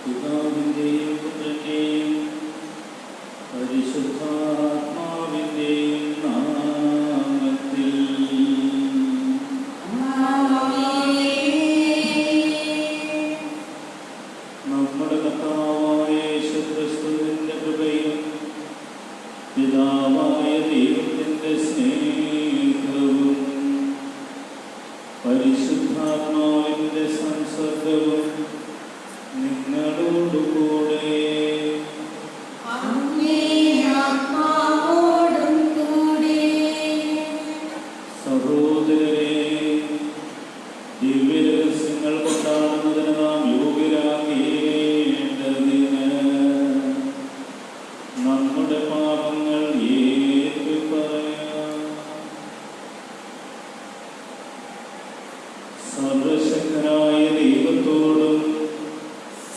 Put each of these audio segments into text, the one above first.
പിതാവിന്റെയും പുത്രന്റെയും പരിശുദ്ധാത്മാവിന്റെയും നാമത്തിൽ നമ്മുടെ കർത്താവായ യേശുക്രിസ്തുവിന്റെ കൃപയും പിതാവായ ദൈവത്തിന്റെ സ്നേഹവും പരിശുദ്ധാത്മാവിന്റെ സംസർഗവും നിങ്ങളോടുകൂടെ സഹോദരരെ, ദിവ്യരഹസ്യങ്ങൾ കൊണ്ടാടുന്നതിന് നാം യോഗ്യരാകേണ്ടതിന് നമ്മുടെ പാപങ്ങൾ ഏറ്റുപറയാം. സർവശക്തനായ ദൈവത്തോടും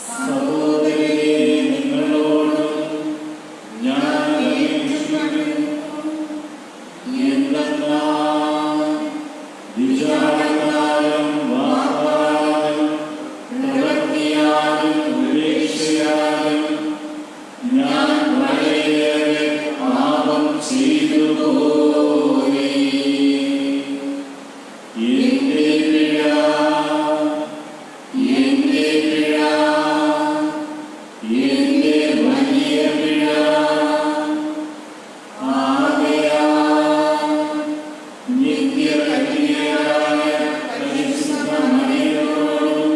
സഹോദരരെ നിങ്ങളോടും ഞാൻ അപേക്ഷിക്കുന്നു. എന്തെന്നാൽ വിചാരത്താലും വാക്കാലും പ്രവൃത്തിയാലും ഉപേക്ഷയാലും ഞാൻ വളരെയേറെ പാപം ചെയ്തു പോയി. എന്റെ പിഴ എന്റെ വലിയ പിഴ. ആകയാൽ നിത്യകന്യകയായ പരിശുദ്ധ മറിയത്തോടും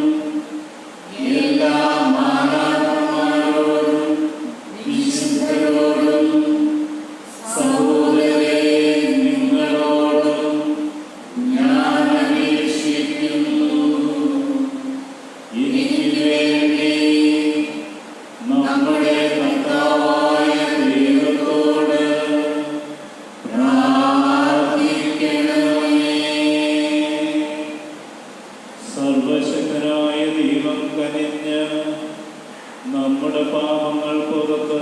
എല്ലാ മാലാഖമാരോടും വിശുദ്ധരോടും സഹോദരരെ നിങ്ങളോടും ഞാൻ അപേക്ഷിക്കുന്നു. എനിക്ക് വേണ്ടി നമ്മുടെ കർത്താവായ ദൈവത്തോട് പ്രാർത്ഥിക്കണമേ. സർവശക്തനായ ദൈവം കനിഞ്ഞ് നമ്മുടെ പാപങ്ങൾ പുറത്ത്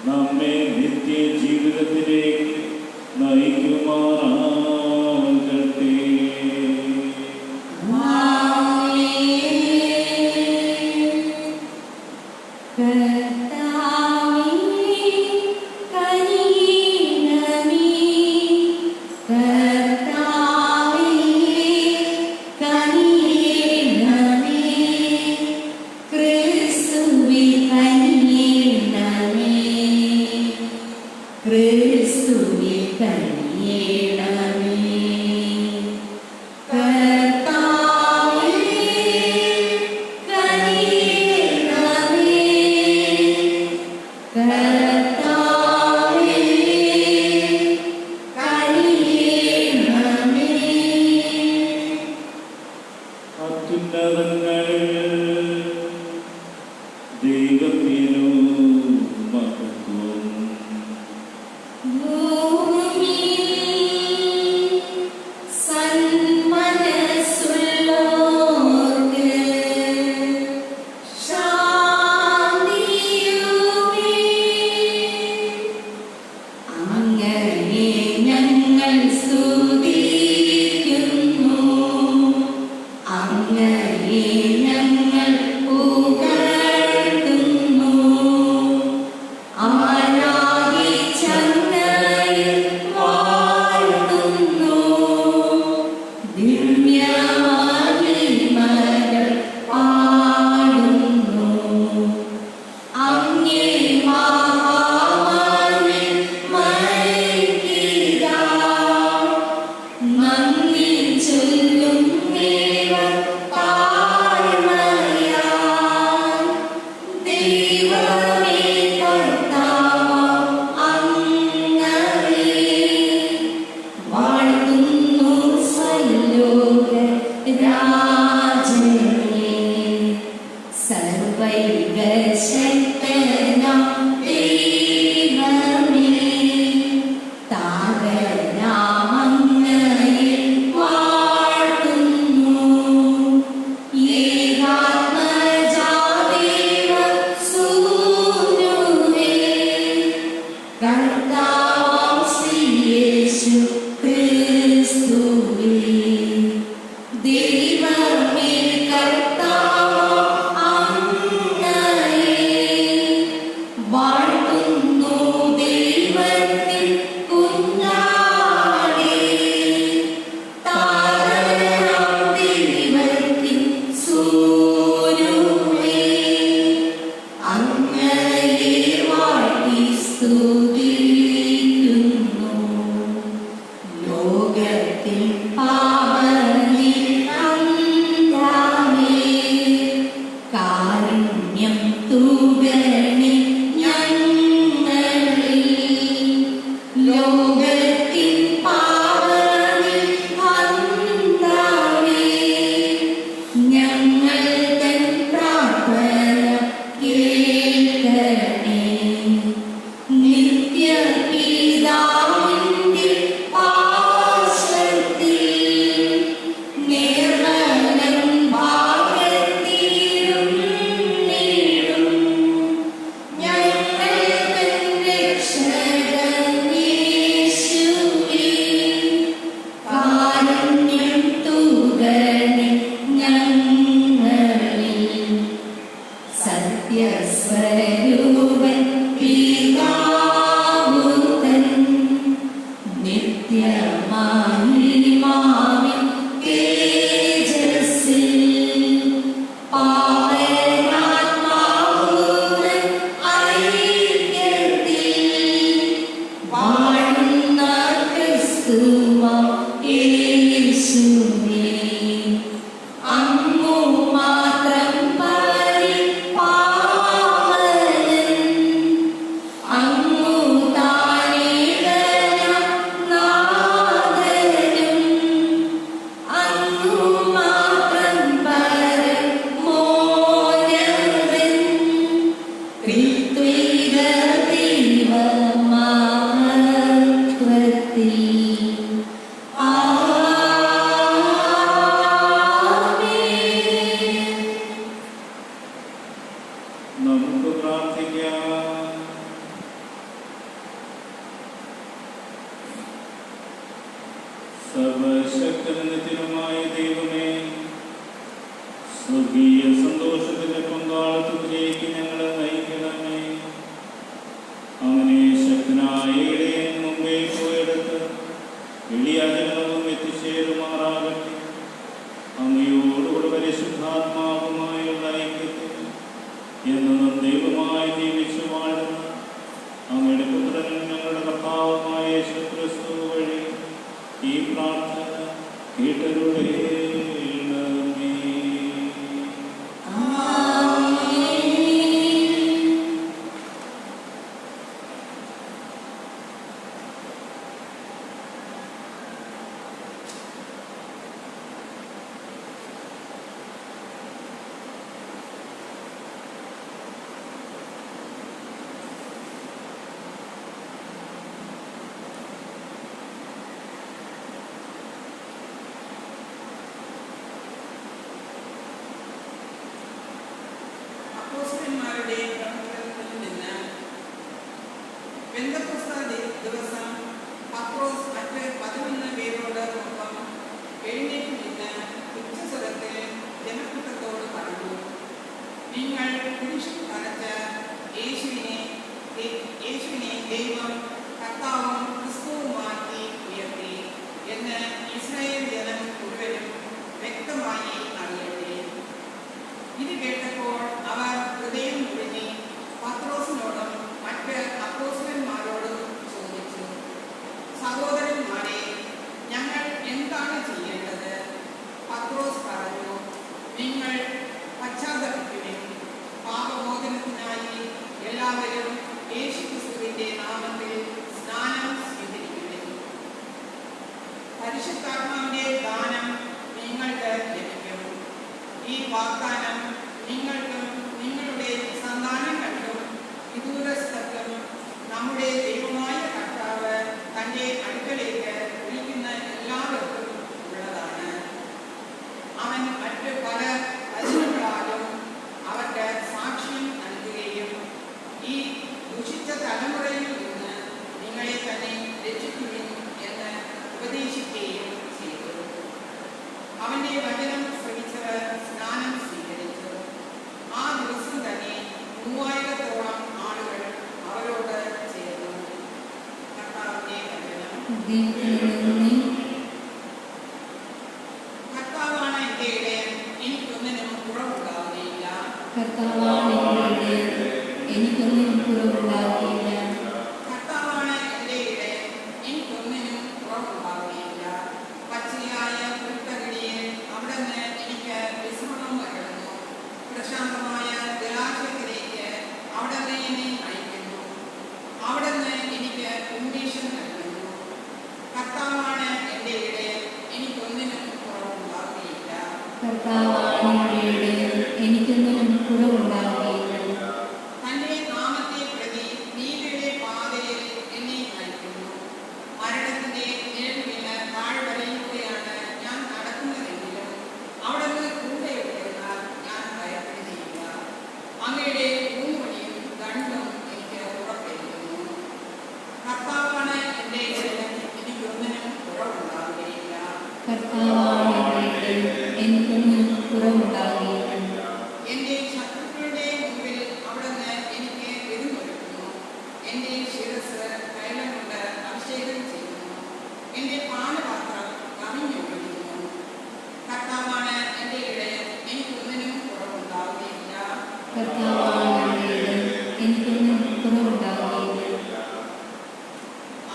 നമ്മെ നിത്യജീവിതത്തിലേക്ക് നയിക്കുമാറാകട്ടെ. കർത്താവേ സർവശക്തനത്തിനുമായ ദൈവമേ, സ്വർഗീയ സന്തോഷത്തിന്റെ പങ്കാളിത്തത്തിലേക്ക് ഞങ്ങളെ നയിക്കണമേ. അങ്ങനെ ശക്തനായ ഇടയൻ മുമ്പേ പോയെടുത്ത് എളിയാജനവും എത്തിച്ചേരുമാറാകട്ടെ. അങ്ങയോടുകൂടെ പരിശുദ്ധാത്മാവുമായുള്ള ഐക്യത്തിൽ എന്നും ദൈവമായി ജീവിച്ചു വാഴുന്ന അങ്ങയുടെ പുത്രനും ഞങ്ങളുടെ കർത്താവുമായ യേശുക്രിസ്തു വഴി ഈ പ്രാർത്ഥന കേട്ടരുളേണമേ. ദിവസം പത്രോസ് മറ്റ് 11 പേരോട് ഒപ്പം എഴുന്നേറ്റ് നിന്ന് ഉച്ചസ്വരത്തിൽ ജനക്കൂട്ടത്തോട് പറഞ്ഞു, നിങ്ങൾ കുരിശിൽ തറച്ച യേശുവിനെ ദൈവം കർത്താവും ക്രിസ്തുവുമാക്കി ഉയർത്തി എന്ന് ഇസ്രായേൽ ജനം മുഴുവനും വ്യക്തമായി അറിയട്ടെ. ഇത് കേട്ടപ്പോൾ അവർ ഹൃദയം മുഴുകി പത്രോസിനോടും മറ്റ് അപ്പോസ്തലന്മാരോടും ചോദിച്ചു, സഹോദരന്മാരെ, ഞങ്ങൾ എന്താണ് ചെയ്യേണ്ടത്? പത്രോസ് പറഞ്ഞു, നിങ്ങൾ പശ്ചാത്തപിക്കുവിൻ. പാപമോചനത്തിനായി എല്ലാവരും യേശുക്രിസ്തുവിന്റെ നാമത്തിൽ സ്നാനം സ്വീകരിക്കുവിൻ. പരിശുദ്ധാത്മാവിന്റെ ദാനം നിങ്ങൾക്ക് ലഭിക്കും. ഈ വാഗ്ദാനം നിങ്ങൾക്കും നിങ്ങളുടെ സന്താനങ്ങൾക്കും വിദൂരസ്ഥർക്കും നമ്മുടെ ദൈവമായ കർത്താവ് തന്റെ അടുക്കലേക്ക് വിളിക്കുന്ന എല്ലാവർക്കും ഉള്ളതാണ്. അവൻ മറ്റ് പല വചനങ്ങളാലും അവർക്ക് സാക്ഷ്യം നൽകുകയും ഈ ദുഷിച്ച തലമുറയിൽ നിന്ന് നിങ്ങളെ തന്നെ രക്ഷിക്കുവിൻ എന്ന് ഉപദേശിക്കുകയും ചെയ്തു. അവന്റെ വചനം ശ്രമിച്ചവർ സ്നാനം സ്വീകരിച്ചു. ആ ദിവസം തന്നെ 3000-ഓളം ആളുകൾ അവരോട് ചേർന്നു. കർത്താവിന്റെ വചനം. കർത്താവാണ് എന്റെ ഇടയൻ, എനിക്കൊന്നിനും കുറവുണ്ടാവുകയില്ല. കർത്താവാണ് എന്റെ ഇടയൻ, എനിക്കൊന്നിനും കുറവുണ്ടാവുകയില്ല. പച്ചയായ പുൽത്തകിടിയിൽ അവിടുന്ന് എനിക്ക് വിശ്രമം നൽകുന്നു. പ്രശാന്തമായ ജലാശയത്തിലേക്ക് അവിടുന്ന് എന്നെ നയിക്കുന്നു. അവിടുന്ന് എനിക്ക് ഉന്മേഷം നൽകുന്നു. കർത്താവാണ് എന്റെ ഇടയൻ, എനിക്കൊന്നിനും കുറവുണ്ടാവുകയില്ല. തന്റെ നാമത്തെ പ്രതി നീതിയുടെ പാതയിൽ എന്നെ നയിക്കുന്നു. മരണത്തിന്റെ നിഴലിന് താഴ്വരയിലൂടെയാണ് ഞാൻ നടക്കുന്നതെങ്കിലും അവിടുന്ന് കൂടെയുള്ളതിനാൽ ഞാൻ ഭയപ്പെടുകയില്ല. അങ്ങയുടെ ഊന്നുവടിയും ദണ്ഡും എനിക്ക് ഉറപ്പിക്കുന്നു. കർത്താവാണ് എന്റെ ഇടയൻ, എനിക്കൊന്നിനും കുറവുണ്ടാവുകയില്ല. എന്റെ ശത്രുക്കളുടെ മുമ്പിൽ അവിടുന്ന് എനിക്ക് എതിരൊരുക്കുന്നു. എന്റെ ശിരസ് തൈലം കൊണ്ട് അഭിഷേകം ചെയ്യുന്നു. എന്റെ പാനപാത്രം കവിഞ്ഞൊഴുകുന്നു. കർത്താവാണ് എന്റെ ഇടയൻ, എനിക്കൊന്നിനും കുറവുണ്ടാവുകയില്ല.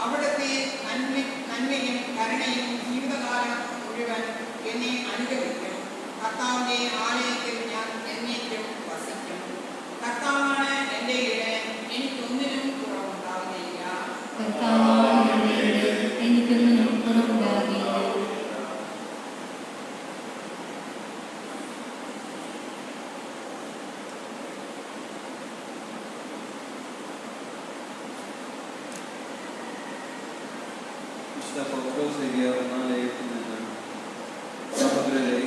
അവിടുത്തെ നന്മയും കരുണയും ജീവിതകാലം മുഴുവൻ എന്നെ അനുഗമിക്കും. കർത്താവിന്റെ ആലയത്തിൽ ഞാൻ എന്നേക്കും വസിക്കും. കർത്താവാണ് എന്റെ ഇടയൻ, എനിക്കൊന്നിനും കുറവുണ്ടാവുകയില്ല. സഹോദരരെ,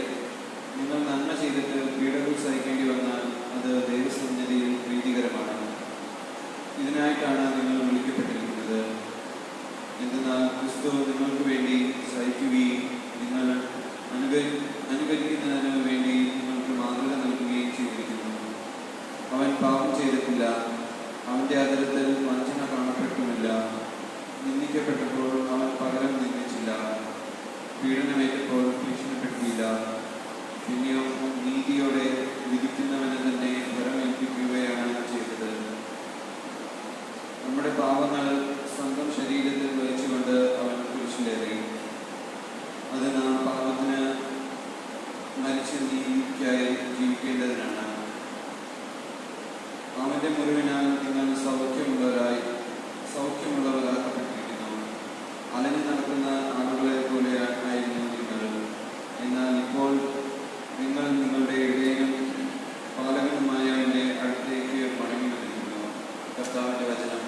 നിങ്ങൾ നന്മ ചെയ്തിട്ട് പീഡകൾ സഹിക്കേണ്ടി വന്നാൽ അത് ദൈവസന്നിധിയിൽ പ്രീതികരമാണ്. ഇതിനായിട്ടാണ് നിങ്ങൾ വിളിക്കപ്പെട്ടിരിക്കുന്നത്. എന്തെന്നാൽ ക്രിസ്തു നിങ്ങൾക്ക് വേണ്ടി സഹിക്കുകയും നിന്ദിക്കപ്പെട്ടപ്പോൾ അവൻ പകരം നിന്ദിച്ചില്ല, പീഡനമേറ്റപ്പോൾ ഭീഷണിപ്പെടുത്തിയില്ല. പിന്നെയോ നീതിയോടെ വിധിക്കുന്നവന് തന്നെ ഫലമേൽപ്പിക്കുകയാണ് ചെയ്തത്. നമ്മുടെ പാപങ്ങൾ സ്വന്തം ശരീരത്തിൽ വഹിച്ചുകൊണ്ട് അവൻ കുരിശിലേറി. അത് നാം പാപത്തിന് മരിച്ച നീതിക്കായി ജീവിക്കേണ്ടതിനാണ്. അവന്റെ മുറിവിനാൽ നിങ്ങൾ സൗഖ്യമുള്ളവരാക്കപ്പെട്ടിരിക്കുന്നു. അലഞ്ഞു നടക്കുന്ന ആളുകളെ പോലെ ആയിരുന്നു നിങ്ങൾ. എന്നാൽ ഇപ്പോൾ നിങ്ങൾ നിങ്ങളുടെ ഇടയനും പാലകനുമായ അവന്റെ അടുത്തേക്ക് മടങ്ങി വന്നിരിക്കുന്നു. കർത്താവിന്റെ വചനം.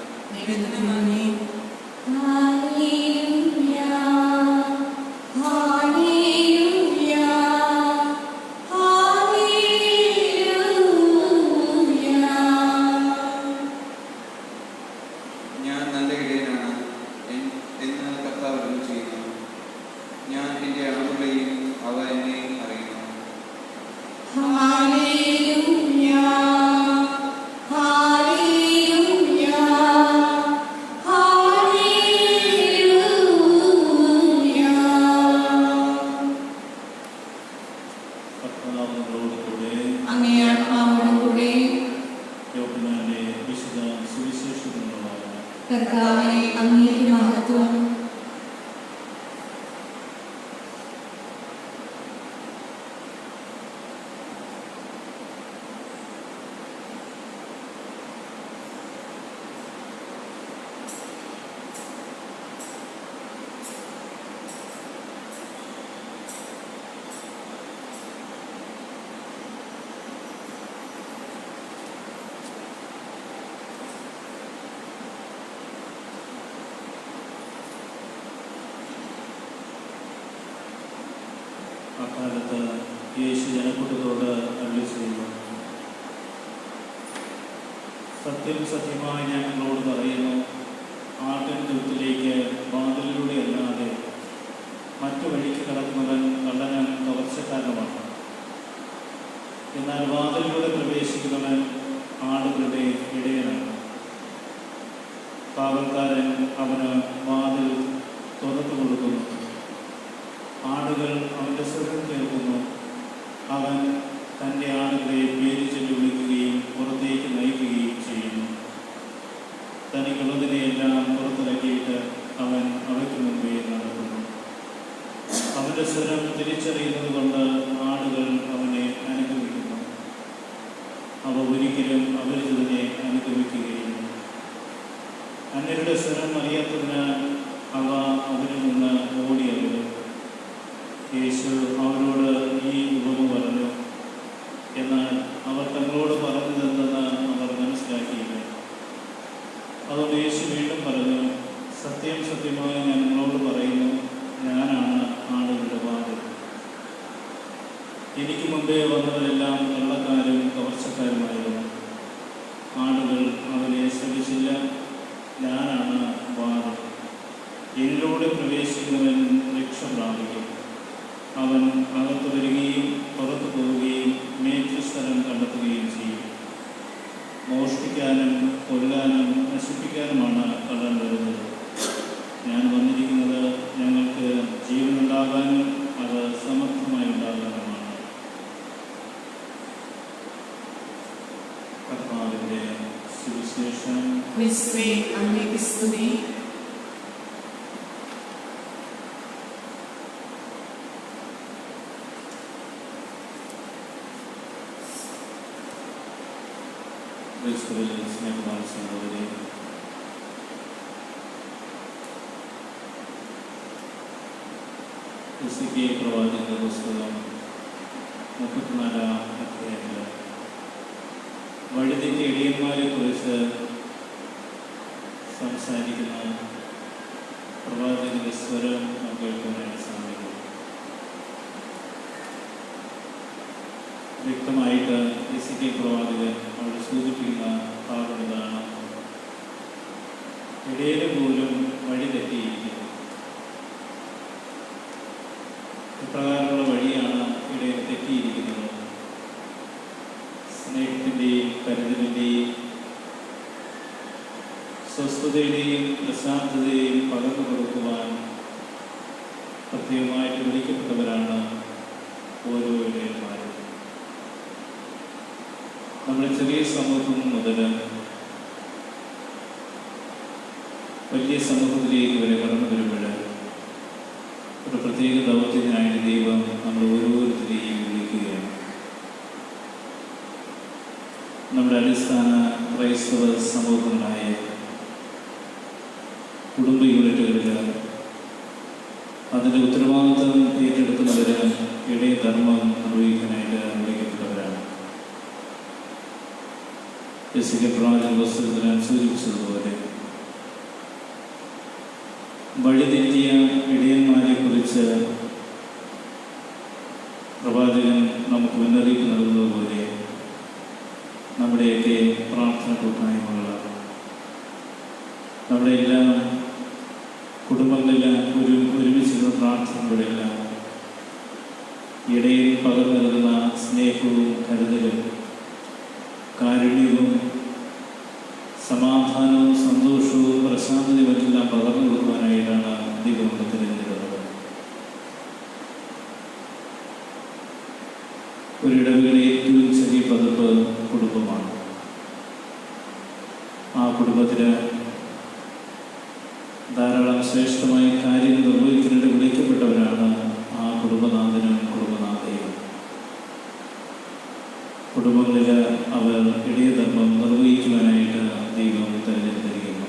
ഞാൻ നല്ല ഇടയനാണ് എന്ന് കർത്താവ് അരുളി ചെയ്യുന്നു. ഞാൻ എൻ്റെ ആളുകളെയും അവ എന്നെ അറിയുന്നു. കർത്താവേ, അങ്ങേക്ക് മഹത്വം. അക്കാലത്ത് യേശു ജനക്കൂട്ടത്തോട് അരുളി ചെയ്യുന്നു, സത്യം സത്യമായി ഞാൻ നിങ്ങളോട് പറയുന്നു, ആട്ടിൻ തൊഴുത്തിലേക്ക് വാതിലിലൂടെ അല്ലാതെ മറ്റു വഴിക്ക് കടക്കുന്നവൻ കള്ളനും കവർച്ചക്കാരനുമാണ്. എന്നാൽ വാതിലിലൂടെ പ്രവേശിക്കുന്നവൻ ആടുകളുടെ ഇടയനാണ്. കാവൽക്കാരൻ അവന് വാതിൽ തുറന്നു കൊടുക്കുന്നു. ആടുകൾ അവൻ്റെ സ്വരം കേൾക്കുന്നു. അവൻ തൻ്റെ ആടുകളെ പേര് ചൊല്ലി വിളിക്കുകയും പുറത്തേക്ക് നയിക്കുകയും ചെയ്യുന്നു. തനിക്കുള്ളതിനെയെല്ലാം പുറത്തിറക്കിയിട്ട് അവൻ അവയ്ക്ക് മുൻപേ നടക്കുന്നു. അവൻ്റെ സ്വരം തിരിച്ചറിയുന്നത് കൊണ്ട് ആടുകൾ അവനെ അനുഗമിക്കുന്നു. അവ ഒരിക്കലും അപരിചിതനെ അനുഗമിക്കുകയില്ല. അന്യരുടെ സ്വരം അറിയാത്തതിനാൽ അവ അവരിൽ നിന്ന് ഓടിയകലും. യേശു അവരോട് ഈ ഉപമ പറഞ്ഞു. എന്നാൽ അവർ തങ്ങളോട് പറഞ്ഞതെന്തെന്ന് അവർ മനസ്സിലാക്കിയില്ല. അതുകൊണ്ട് യേശു വീണ്ടും പറഞ്ഞു, സത്യം സത്യമായി ഞാൻ നിങ്ങളോട് പറയുന്നു, ഞാനാണ് ആടുകളുടെ വാതിൽ. എനിക്ക് മുമ്പേ വന്നവരെല്ലാം കള്ളക്കാരും കവർച്ചക്കാരുമായിരുന്നു. ആടുകൾ അവരെ ശ്രമിച്ചില്ല. ഞാനാണ് വാതിൽ. എന്നിലൂടെ പ്രവേശിക്കുന്നവൻ രക്ഷ പ്രാപിക്കും. അവൻ അകത്ത് വരികയും പുറത്തു പോവുകയും മേച്ചിസ്ഥലം കണ്ടെത്തുകയും ചെയ്യും. മോഷ്ടിക്കാനും കൊല്ലാനും നശിപ്പിക്കാനുമാണ് കള്ളൻ വരുന്നത്. ഞാൻ വന്നിരിക്കുന്നത് ഞങ്ങൾക്ക് ജീവനുണ്ടാകാനും അത് സമർത്ഥമായി ഉണ്ടാകാനുമാണ്. കർത്താവിന്റെ സുവിശേഷം. ക്രിസ്തുവേ, അങ്ങേക്ക് സ്തുതി. ക്രിസ്തുവിൽ സ്നേഹവാത്സല്യമുള്ളവരെ, എസെക്കിയേൽ പ്രവാചകന്റെ പുസ്തകം 34-ാം അധ്യായത്തിൽ വഴിതെറ്റിയ ഇടയന്മാരെ കുറിച്ച് സംസാരിക്കുന്ന പ്രവാചകന്റെ സ്വരം നമുക്ക് കേൾക്കാനായിട്ട് സാധിക്കും. വ്യക്തമായിട്ട് എസെക്കിയേൽ പ്രവാചകൻ അവിടെ സൂചിപ്പിക്കുന്ന ഭാഗം ഇതാണ്: ഇടയന് പോലും വഴി തെറ്റിയിരിക്കുന്നു. ഇപ്രകാരമുള്ള വഴിയാണ് ഇടയൻ തെറ്റിയിരിക്കുന്നത്. സ്നേഹത്തിൻ്റെയും കരുതലിൻ്റെയും സ്വസ്ഥതയുടെയും പ്രശാന്തതയും പകർന്നു ചെറിയ സമൂഹം മുതൽ വലിയ സമൂഹത്തിലേക്ക് വരെ കടന്നു വരുമ്പോൾ ഒരു പ്രത്യേക ദൗത്യത്തിനായിട്ട് ദൈവം നമ്മൾ ഓരോരുത്തരെയും വിളിക്കുകയാണ്. നമ്മുടെ അടിസ്ഥാന ക്രൈസ്തവ സമൂഹങ്ങളായ കുടുംബ യൂണിറ്റുകളിൽ അതിൻ്റെ ഉത്തരവാദിത്വം ഏറ്റെടുക്കുന്നവർ ഇടയ ധർമ്മം നിർവഹിക്കാനായിട്ട് വിളിക്കപ്പെട്ടവരാണ്. യെശയ്യാ പ്രവാചക പുസ്തകത്തിൽ സൂചിപ്പിച്ചതുപോലെ വഴിതെറ്റിയ ഇടയന്മാരെ കുറിച്ച് പ്രവാചകൻ നമുക്ക് മുന്നറിയിപ്പ് നൽകുന്നതുപോലെ നമ്മുടെയൊക്കെ പ്രാർത്ഥന കൂട്ടായ്മകളാണ്. നമ്മുടെ എല്ലാ കുടുംബങ്ങളിലും ഒരുമിച്ചുള്ള പ്രാർത്ഥനകളിലെല്ലാം ഇടയിൽ പകർന്നു നൽകുന്ന സ്നേഹവും കരുതലും കാരുണ്യവും സമാധാനവും സന്തോഷവും പ്രശാന്തതയും എല്ലാം പകർന്നു കൊടുക്കുവാനായിട്ടാണ് ദൈവം തിരഞ്ഞെടുക്കുന്നത്. ഒരിടവിലെ ഏറ്റവും ചെറിയ പതിപ്പ് കുടുംബമാണ്. ആ കുടുംബത്തിന് ധാരാളം ശ്രേഷ്ഠമായ കാര്യങ്ങൾ നിർവഹിക്കുന്നതിന് വിളിക്കപ്പെട്ടവരാണ് ആ കുടുംബനാഥനും കുടുംബനാഥയും. കുടുംബങ്ങളിൽ അവർ ഇടയധർമ്മം നിർവഹിക്കുവാനായിട്ട് ദൈവം തിരഞ്ഞെടുത്തിരിക്കുന്നു.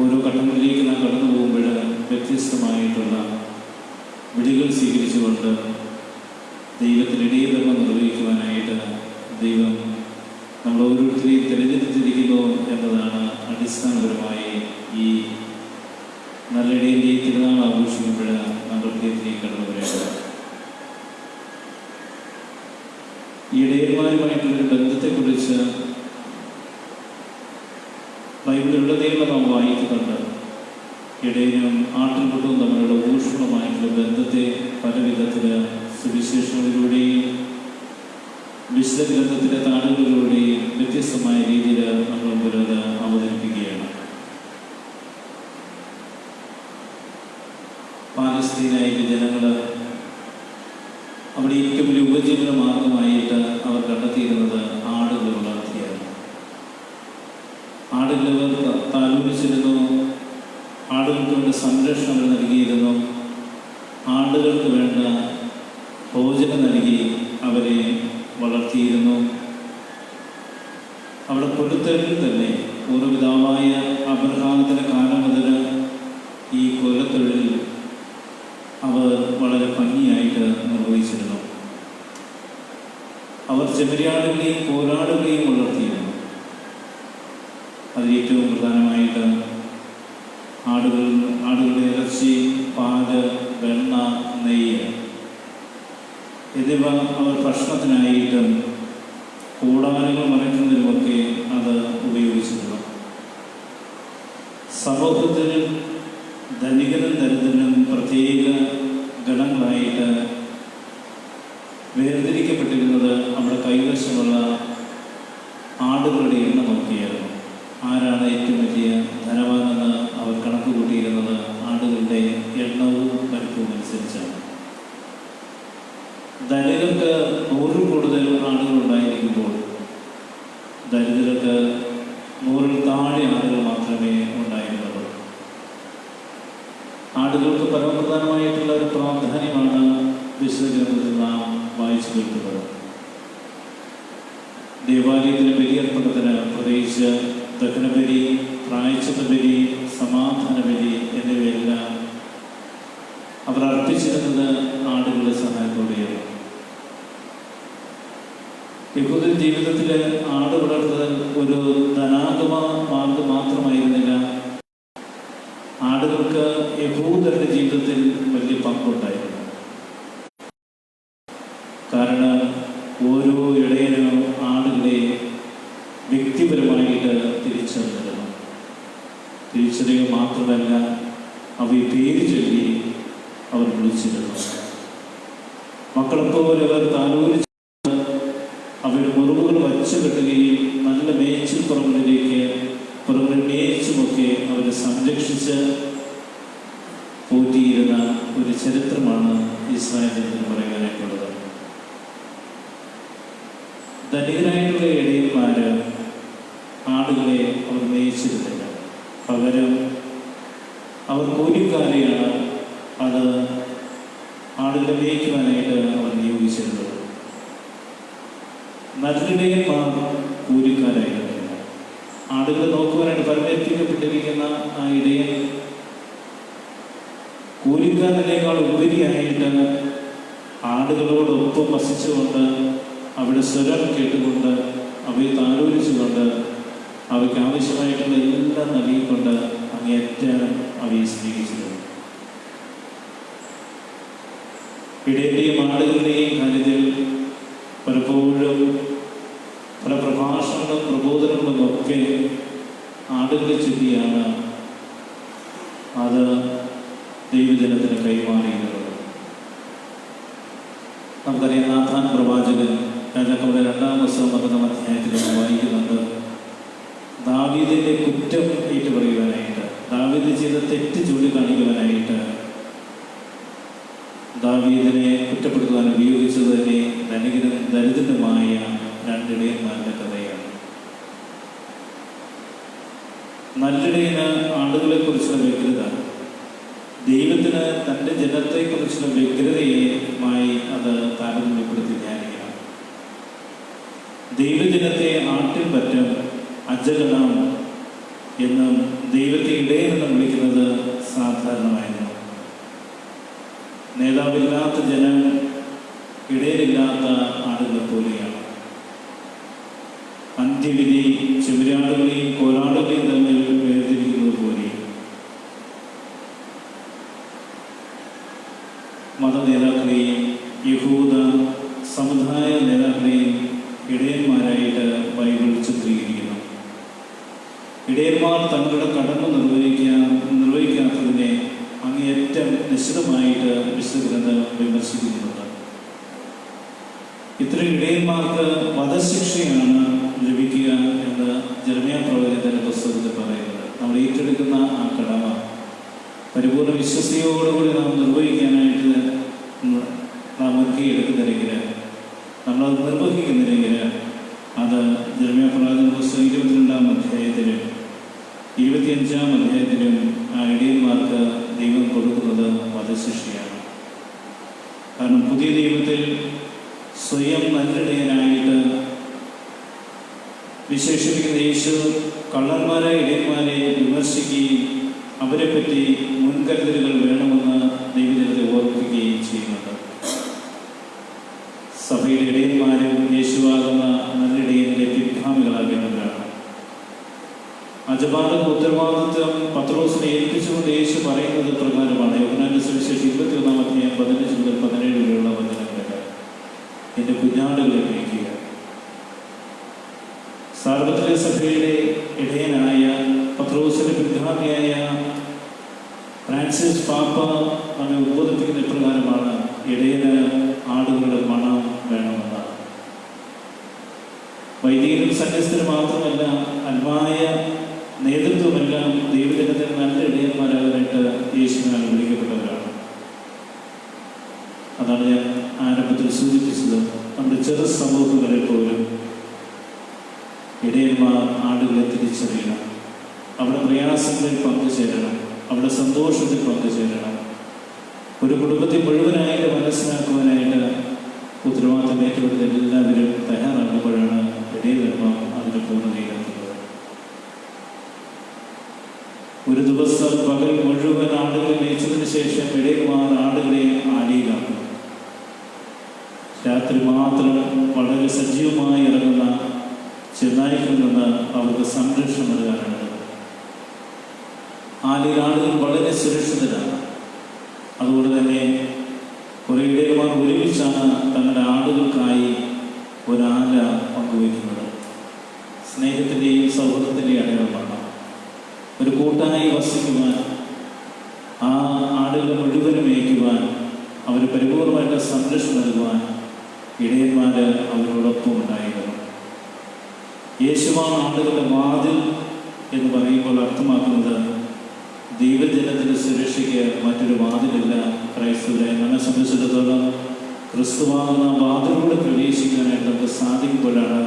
ഓരോ ഘട്ടങ്ങളിലേക്ക് നാം കടന്നു പോകുമ്പോൾ വ്യത്യസ്തമായിട്ടുള്ള വിളികൾ സ്വീകരിച്ചുകൊണ്ട് ദൈവത്തിന് ഇടയധർമ്മം നിർവഹിക്കുവാനായിട്ട് ദൈവം നമ്മൾ ഓരോരുത്തരെയും തിരഞ്ഞെടുത്തിരിക്കുന്നു എന്നതാണ് അടിസ്ഥാനപരമായി ഈ നല്ല ഇടയൻ്റെ തിരുനാൾ ആഘോഷിക്കുമ്പോൾ നമ്മൾ ഹൃദയത്തിലേക്ക് കടന്നു വരേണ്ടത്. ഈ ഇടയന്മാരുമായിട്ടുള്ളൊരു ബന്ധത്തെക്കുറിച്ച് ബൈബിളിലുടനീളം നാം വായിക്കുന്നുണ്ട്. ഇടയനും ആട്ടിൻകുട്ടവും തമ്മിലുള്ള ഊഷ്മളമായിട്ടുള്ള ബന്ധത്തെ പല വിധത്തിൽ സുവിശേഷങ്ങളിലൂടെയും വിശുദ്ധ ഗ്രന്ഥത്തിൻ്റെ താളുകളിലൂടെയും വ്യത്യസ്തമായ രീതിയിൽ നമ്മൾ മുമ്പിലത് അവതരിപ്പിക്കുകയാണ്. പാലസ്തീനായിലെ ജനങ്ങൾ അവിടെ ഏറ്റവും വലിയ ഉപജീവന മാർഗമായിട്ട് അവർ കണ്ടെത്തിയിരുന്നത് ആടുകൾ വളർത്തിയാണ്. ആടുകളവർ താലോലിച്ചിരുന്നു, ആടുകൾക്ക് വേണ്ട സംരക്ഷണം നൽകിയിരുന്നു, ആടുകൾക്ക് വേണ്ട ഭോജനം നൽകി അവരെ വളർത്തിയിരുന്നു. അവിടെ കൊലത്തൊഴിൽ തന്നെ പൂർവ്വപിതാവായ അബ്രഹാമിൻ്റെ കാലം മുതൽ ഈ കൊലത്തൊഴിൽ അവർ വളരെ ഭംഗിയായിട്ട് നിർവഹിച്ചിരുന്നു. അവർ ചെമ്മരിയാടുകളെയും കോലാടുകളെയും വളർത്തിയിരുന്നു. അതിൽ ഏറ്റവും പ്രധാനമായിട്ട് ആടുകളുടെ ഇറച്ചി, പാല്, വെണ്ണ, നെയ്യ് എന്നിവ അവർ ഭക്ഷണത്തിനായിട്ടും കൂടാരങ്ങൾ മറയ്ക്കുന്നതിനുമൊക്കെ അത് ഉപയോഗിച്ചിരുന്നു. സമൂഹത്തിൽ ധനികനും ദരിദ്രനും പ്രത്യേക ഗണങ്ങളായിട്ട് വേർതിരിക്കപ്പെട്ടിരുന്നത് നമ്മുടെ കൈവശമുള്ള ആടുകളുടെ എണ്ണം നോക്കിയായിരുന്നു. ആരാണ് ഏറ്റവും വലിയ ധനവാനെന്ന് അവർ കണക്ക് കൂട്ടിയിരുന്നത് ആടുകളുടെ എണ്ണവും വലിപ്പവും അനുസരിച്ചാണ്. ധനികർക്ക് 100 കൂടുതൽ ആടുകൾ ഉണ്ടായിരിക്കുമ്പോൾ ദരിദ്രർക്ക് 100 താഴെ ആടുകൾ മാത്രമേ ഉണ്ടായിരുന്നുള്ളൂ. ആടുകൾക്ക് പരമപ്രധാനമായിട്ടുള്ള ഒരു പ്രാധാന്യമാണ് വിശുദ്ധ ഗ്രന്ഥത്തിൽ നാം വായിച്ചു കേൾക്കുന്നത്. ദേവാലയത്തിന് ബലിയർപ്പണത്തിന് പ്രത്യേകിച്ച് ദഹനബലി, പ്രായശ്ചിത്ത ബലി, സമാധാന ബലി എന്നിവയെല്ലാം അവർ അർപ്പിച്ചിരുന്നത് ആടുകളുടെ സഹായത്തോടെയാണ്. യഹൂദ ജീവിതത്തിൽ ആട് വളർത്തുന്നത് ഒരു ധനാഗമ മാർഗം മാത്രമായിരുന്നില്ല. ആടുകൾക്ക് യഹൂദരുടെ ജീവിതത്തിൽ വലിയ പങ്കുണ്ടായിരുന്നു. കാരണം ഓരോ ഇടയനും ആടുകളെ വ്യക്തിപരമായിട്ട് തിരിച്ചറിഞ്ഞിരുന്നു. തിരിച്ചറിയുക മാത്രമല്ല, അവയെ പേര് ചൊല്ലി അവർ വിളിച്ചിരുന്നു. മക്കളെപ്പോലെ അവർ താലോലിച്ച് അവരുടെ മുറിവുകൾ വച്ചു കെട്ടുകയും നല്ല മേച്ചിൽ പുറങ്ങളിൽ മേച്ചുമൊക്കെ അവരെ സംരക്ഷിച്ച് പോറ്റിയിരുന്ന ഒരു ചരിത്രമാണ് ഇസ്രായേലിൽ പറയാനായിട്ടുള്ളത്. ധനികരായിട്ടുള്ള ഇടയന്മാർ ആടുകളെ അവർ മേയിച്ചിരുന്നില്ല. പകരം അവർ കൂലിക്കാരെയാണ് അത് ആടുകളെ മേയ്ക്കുവാനായിട്ട് അവർ നിയോഗിച്ചിരുന്നത്. നല്ലിടയന്മാർ കൂലിക്കാരായിരുന്നില്ല. ആടുകളെ നോക്കുവാനായിട്ട് പരമേൽപ്പിക്കപ്പെട്ടിരിക്കുന്ന ആ ഇടയൻ കൂലിക്കാരനേക്കാൾ ഉപരിയായിട്ട് ആടുകളോടൊപ്പം വസിച്ചുകൊണ്ട് അവിടെ സ്വരം കേട്ടുകൊണ്ട് അവയെ താലോലിച്ചുകൊണ്ട് അവയ്ക്ക് ആവശ്യമായിട്ടുള്ള എല്ലാം നൽകിക്കൊണ്ട് അങ്ങേയറ്റം അവയെ സ്നേഹിച്ചിരുന്നു. ഇടയന്റെയും ആടുകളുടെയും കാര്യത്തിൽ പലപ്പോഴും പല പ്രഭാഷണങ്ങളും പ്രബോധനങ്ങളും ഒക്കെ ആടുകളെ ചൊല്ലിയാണ് അത് ദൈവജനത്തിന് കൈമാറിയിരുന്നത്. നമുക്കറിയാം, നാഥാൻ പ്രവാചകൻ രാജാക്കന്മാരുടെ 2-ാം പുസ്തകം 11-ാം അധ്യായത്തിൽ നമ്മൾ വായിക്കുന്നുണ്ട്. ദാവീദിന്റെ കുറ്റം ഏറ്റുപറയുവാനായിട്ട്, ദാവീദ് ചെയ്ത തെറ്റ് ചൂണ്ടിക്കാണിക്കുവാനായിട്ട് ദാവീദിനെ കുറ്റപ്പെടുത്തുവാൻ ഉപയോഗിച്ചത് തന്നെ ധനികനും ദരിദ്രനുമായ 2 ഇടയന്മാരുടെ കഥയാണ്. നല്ലിടയന് ആടുകളെ കുറിച്ചുള്ള വ്യഗ്രത ദൈവത്തിന് തൻ്റെ ജനത്തെക്കുറിച്ചുള്ള വ്യഗ്രതയുമായി അത് താരതമ്യപ്പെടുത്തി ധ്യാനിക്കണം. ദൈവജനത്തെ ആട്ടിൻ പറ്റം അജഗണം എന്നും ദൈവത്തെ ഇടയനെന്ന് വിളിക്കുന്നത് സാധാരണമായിരുന്നു. നേതാവില്ലാത്ത ജനം ഇടയനില്ലാത്ത ആടുകളെ പോലെയാണ്. അന്ത്യവിധി ചെവിരാടുകളെയും കോലാടുകളെയും തമ്മിൽ വേർതിരിക്കുന്നത് പോലെ മത നേതാക്കളെയും യഹൂദ സമുദായ നേതാക്കളെയും ഇടയന്മാരായിട്ട് ബൈബിൾ ചിത്രീകരിക്കുന്നു. ഇടയന്മാർ തങ്ങളുടെ കടമ നിർവഹിക്കാത്തതിനെ അങ്ങേയറ്റം നിശ്ചിതമായിട്ട് വിശുദ്ധ ഗ്രന്ഥം വിമർശിക്കുന്നുണ്ട്. ഇത്തരം ഇടയന്മാർക്ക് വധശിക്ഷയാണ് ലഭിക്കുക എന്ന് ജെറമ്യാ പ്രവചനത്തിന്റെ പുസ്തകത്തിൽ പറയുന്നത്. നമ്മൾ ഏറ്റെടുക്കുന്ന ആ കടമ പരിപൂർണ വിശ്വസ്തയോടുകൂടി നാം നിർവഹിക്കാനായിട്ട് നാം മുൻകൈയെടുക്കുന്നില്ലെങ്കിൽ, നമ്മളത് നിർവഹിക്കുന്നില്ലെങ്കിൽ, അത് ജെറമ്യാ പ്രവചന പുസ്തകം 22-ാം അധ്യായത്തിലും 25-ാം അധ്യായത്തിലും ആ ഇടയന്മാർക്ക് ദൈവം കൊടുക്കുന്നത് വധശിക്ഷയാണ്. കാരണം പുതിയ ദൈവത്തിൽ സ്വയം നല്ലിടയനായിട്ട് വിശേഷിപ്പിക്കുന്ന യേശു കള്ളന്മാരായ ഇടയന്മാരെ വിമർശിക്കുകയും അവരെപ്പറ്റി മുൻകരുതലുകൾ വേണമെന്ന് ദൈവജനത്തെ ഓർമ്മിപ്പിക്കുകയും ചെയ്യുന്നുണ്ട്. സഭയുടെ ഇടയന്മാരും യേശുവാകുന്ന നല്ലിടയന്റെ പിൻഗാമികളാകേണ്ടവരാണ്. അജപാലക ഉത്തരവാദിത്വം പത്രോസിനെ ഏൽപ്പിച്ചുകൊണ്ട് യേശു പറയുന്നത് പ്രകാരമാണ്. യോഹന്നാന്റെ സുവിശേഷം 21-ാം അധ്യായം 15 മുതൽ 17 വരെയുള്ള വചനങ്ങളൊക്കെ എന്റെ കുഞ്ഞാടുകളെ മേയ്ക്കുക. സാർവത്രിക സഭയുടെ ഇടയനായ പത്രോസിന്റെ പിൻഗാമിയായ ഫ്രാൻസിസ് പാപ്പ നമ്മെ ഉദ്ബോധിപ്പിക്കുന്ന ഇപ്രകാരമാണ്: ഇടയന് ആടുകളുടെ മണം വേണമെന്നാണ്. വൈദികരും സന്യസ്തരും മാത്രമല്ല, അന്മായ നേതൃത്വമെല്ലാം ദൈവജനത്തിന് നല്ല ഇടയന്മാരാകാനായിട്ട് യേശുവിനാൽ വിളിക്കപ്പെട്ടവരാണ്. അതാണ് ഞാൻ ആരംഭത്തിൽ സൂചിപ്പിച്ചത്. നമ്മുടെ ചെറു സമൂഹങ്ങളിൽ പോലും ഇടയന്മാർ ആടുകളെ തിരിച്ചറിയണം. അവിടെ പ്രയാസങ്ങളിൽ പങ്കുചേരണം, അവിടെ സന്തോഷത്തിൽ പങ്കുചേരണം. ഒരു കുടുംബത്തെ മുഴുവനായിട്ട് മനസ്സിലാക്കുവാനായിട്ട് ഉത്തരവാദിത്തം ഏറ്റെടുത്ത് എല്ലാവരും തയ്യാറാകുമ്പോഴാണ് ഇടയധർമ്മം അതിന് പൂർണ്ണതയിലെത്തുന്നത്. ഒരു ദിവസം പകൽ മുഴുവൻ ആടുകളെ മേയിച്ചതിന് ശേഷം ഇടയന്മാർ ആടുകളെ ആടിയിലാക്കും. രാത്രി മാത്രം വളരെ സജീവമായി ഇറങ്ങുന്ന ചെന്നായ്ക്കളിൽ നിന്ന് അവർക്ക് സംരക്ഷണം നൽകാനുണ്ട്. ആടിൽ ആടുകൾ വളരെ സുരക്ഷിതരാണ്. അതുകൊണ്ട് തന്നെ കുറേ ഇടയന്മാർ ഒരുമിച്ചാണ് തങ്ങളുടെ ആടുകൾക്കായി ഒരാല പങ്കുവയ്ക്കുന്നത്. സ്നേഹത്തിൻ്റെയും സൗഹൃദത്തിൻ്റെയും അടയാളമാണ്. ഒരു കൂട്ടായി വസിക്കുവാൻ, ആ ആടുകളെ മുഴുവനും മേയ്ക്കുവാൻ, അവർ പരിപൂർണമായിട്ട് സംരക്ഷണം നൽകുവാൻ ഇടയന്മാർ അവരോടൊപ്പം ഉണ്ടായിരുന്നു. യേശുവാണ് ആടുകളുടെ വാതിൽ എന്ന് പറയുമ്പോൾ അർത്ഥമാക്കുന്നത് ദൈവജനത്തിൻ്റെ സുരക്ഷയ്ക്ക് മറ്റൊരു വാതിലില്ല. ക്രൈസ്തവരെ നമ്മെ സംബന്ധിച്ചിടത്തോളം ക്രിസ്തുവാകുന്ന വാതിലൂടെ പ്രവേശിക്കാനായിട്ട് നമുക്ക് സാധിക്കുമ്പോഴാണ്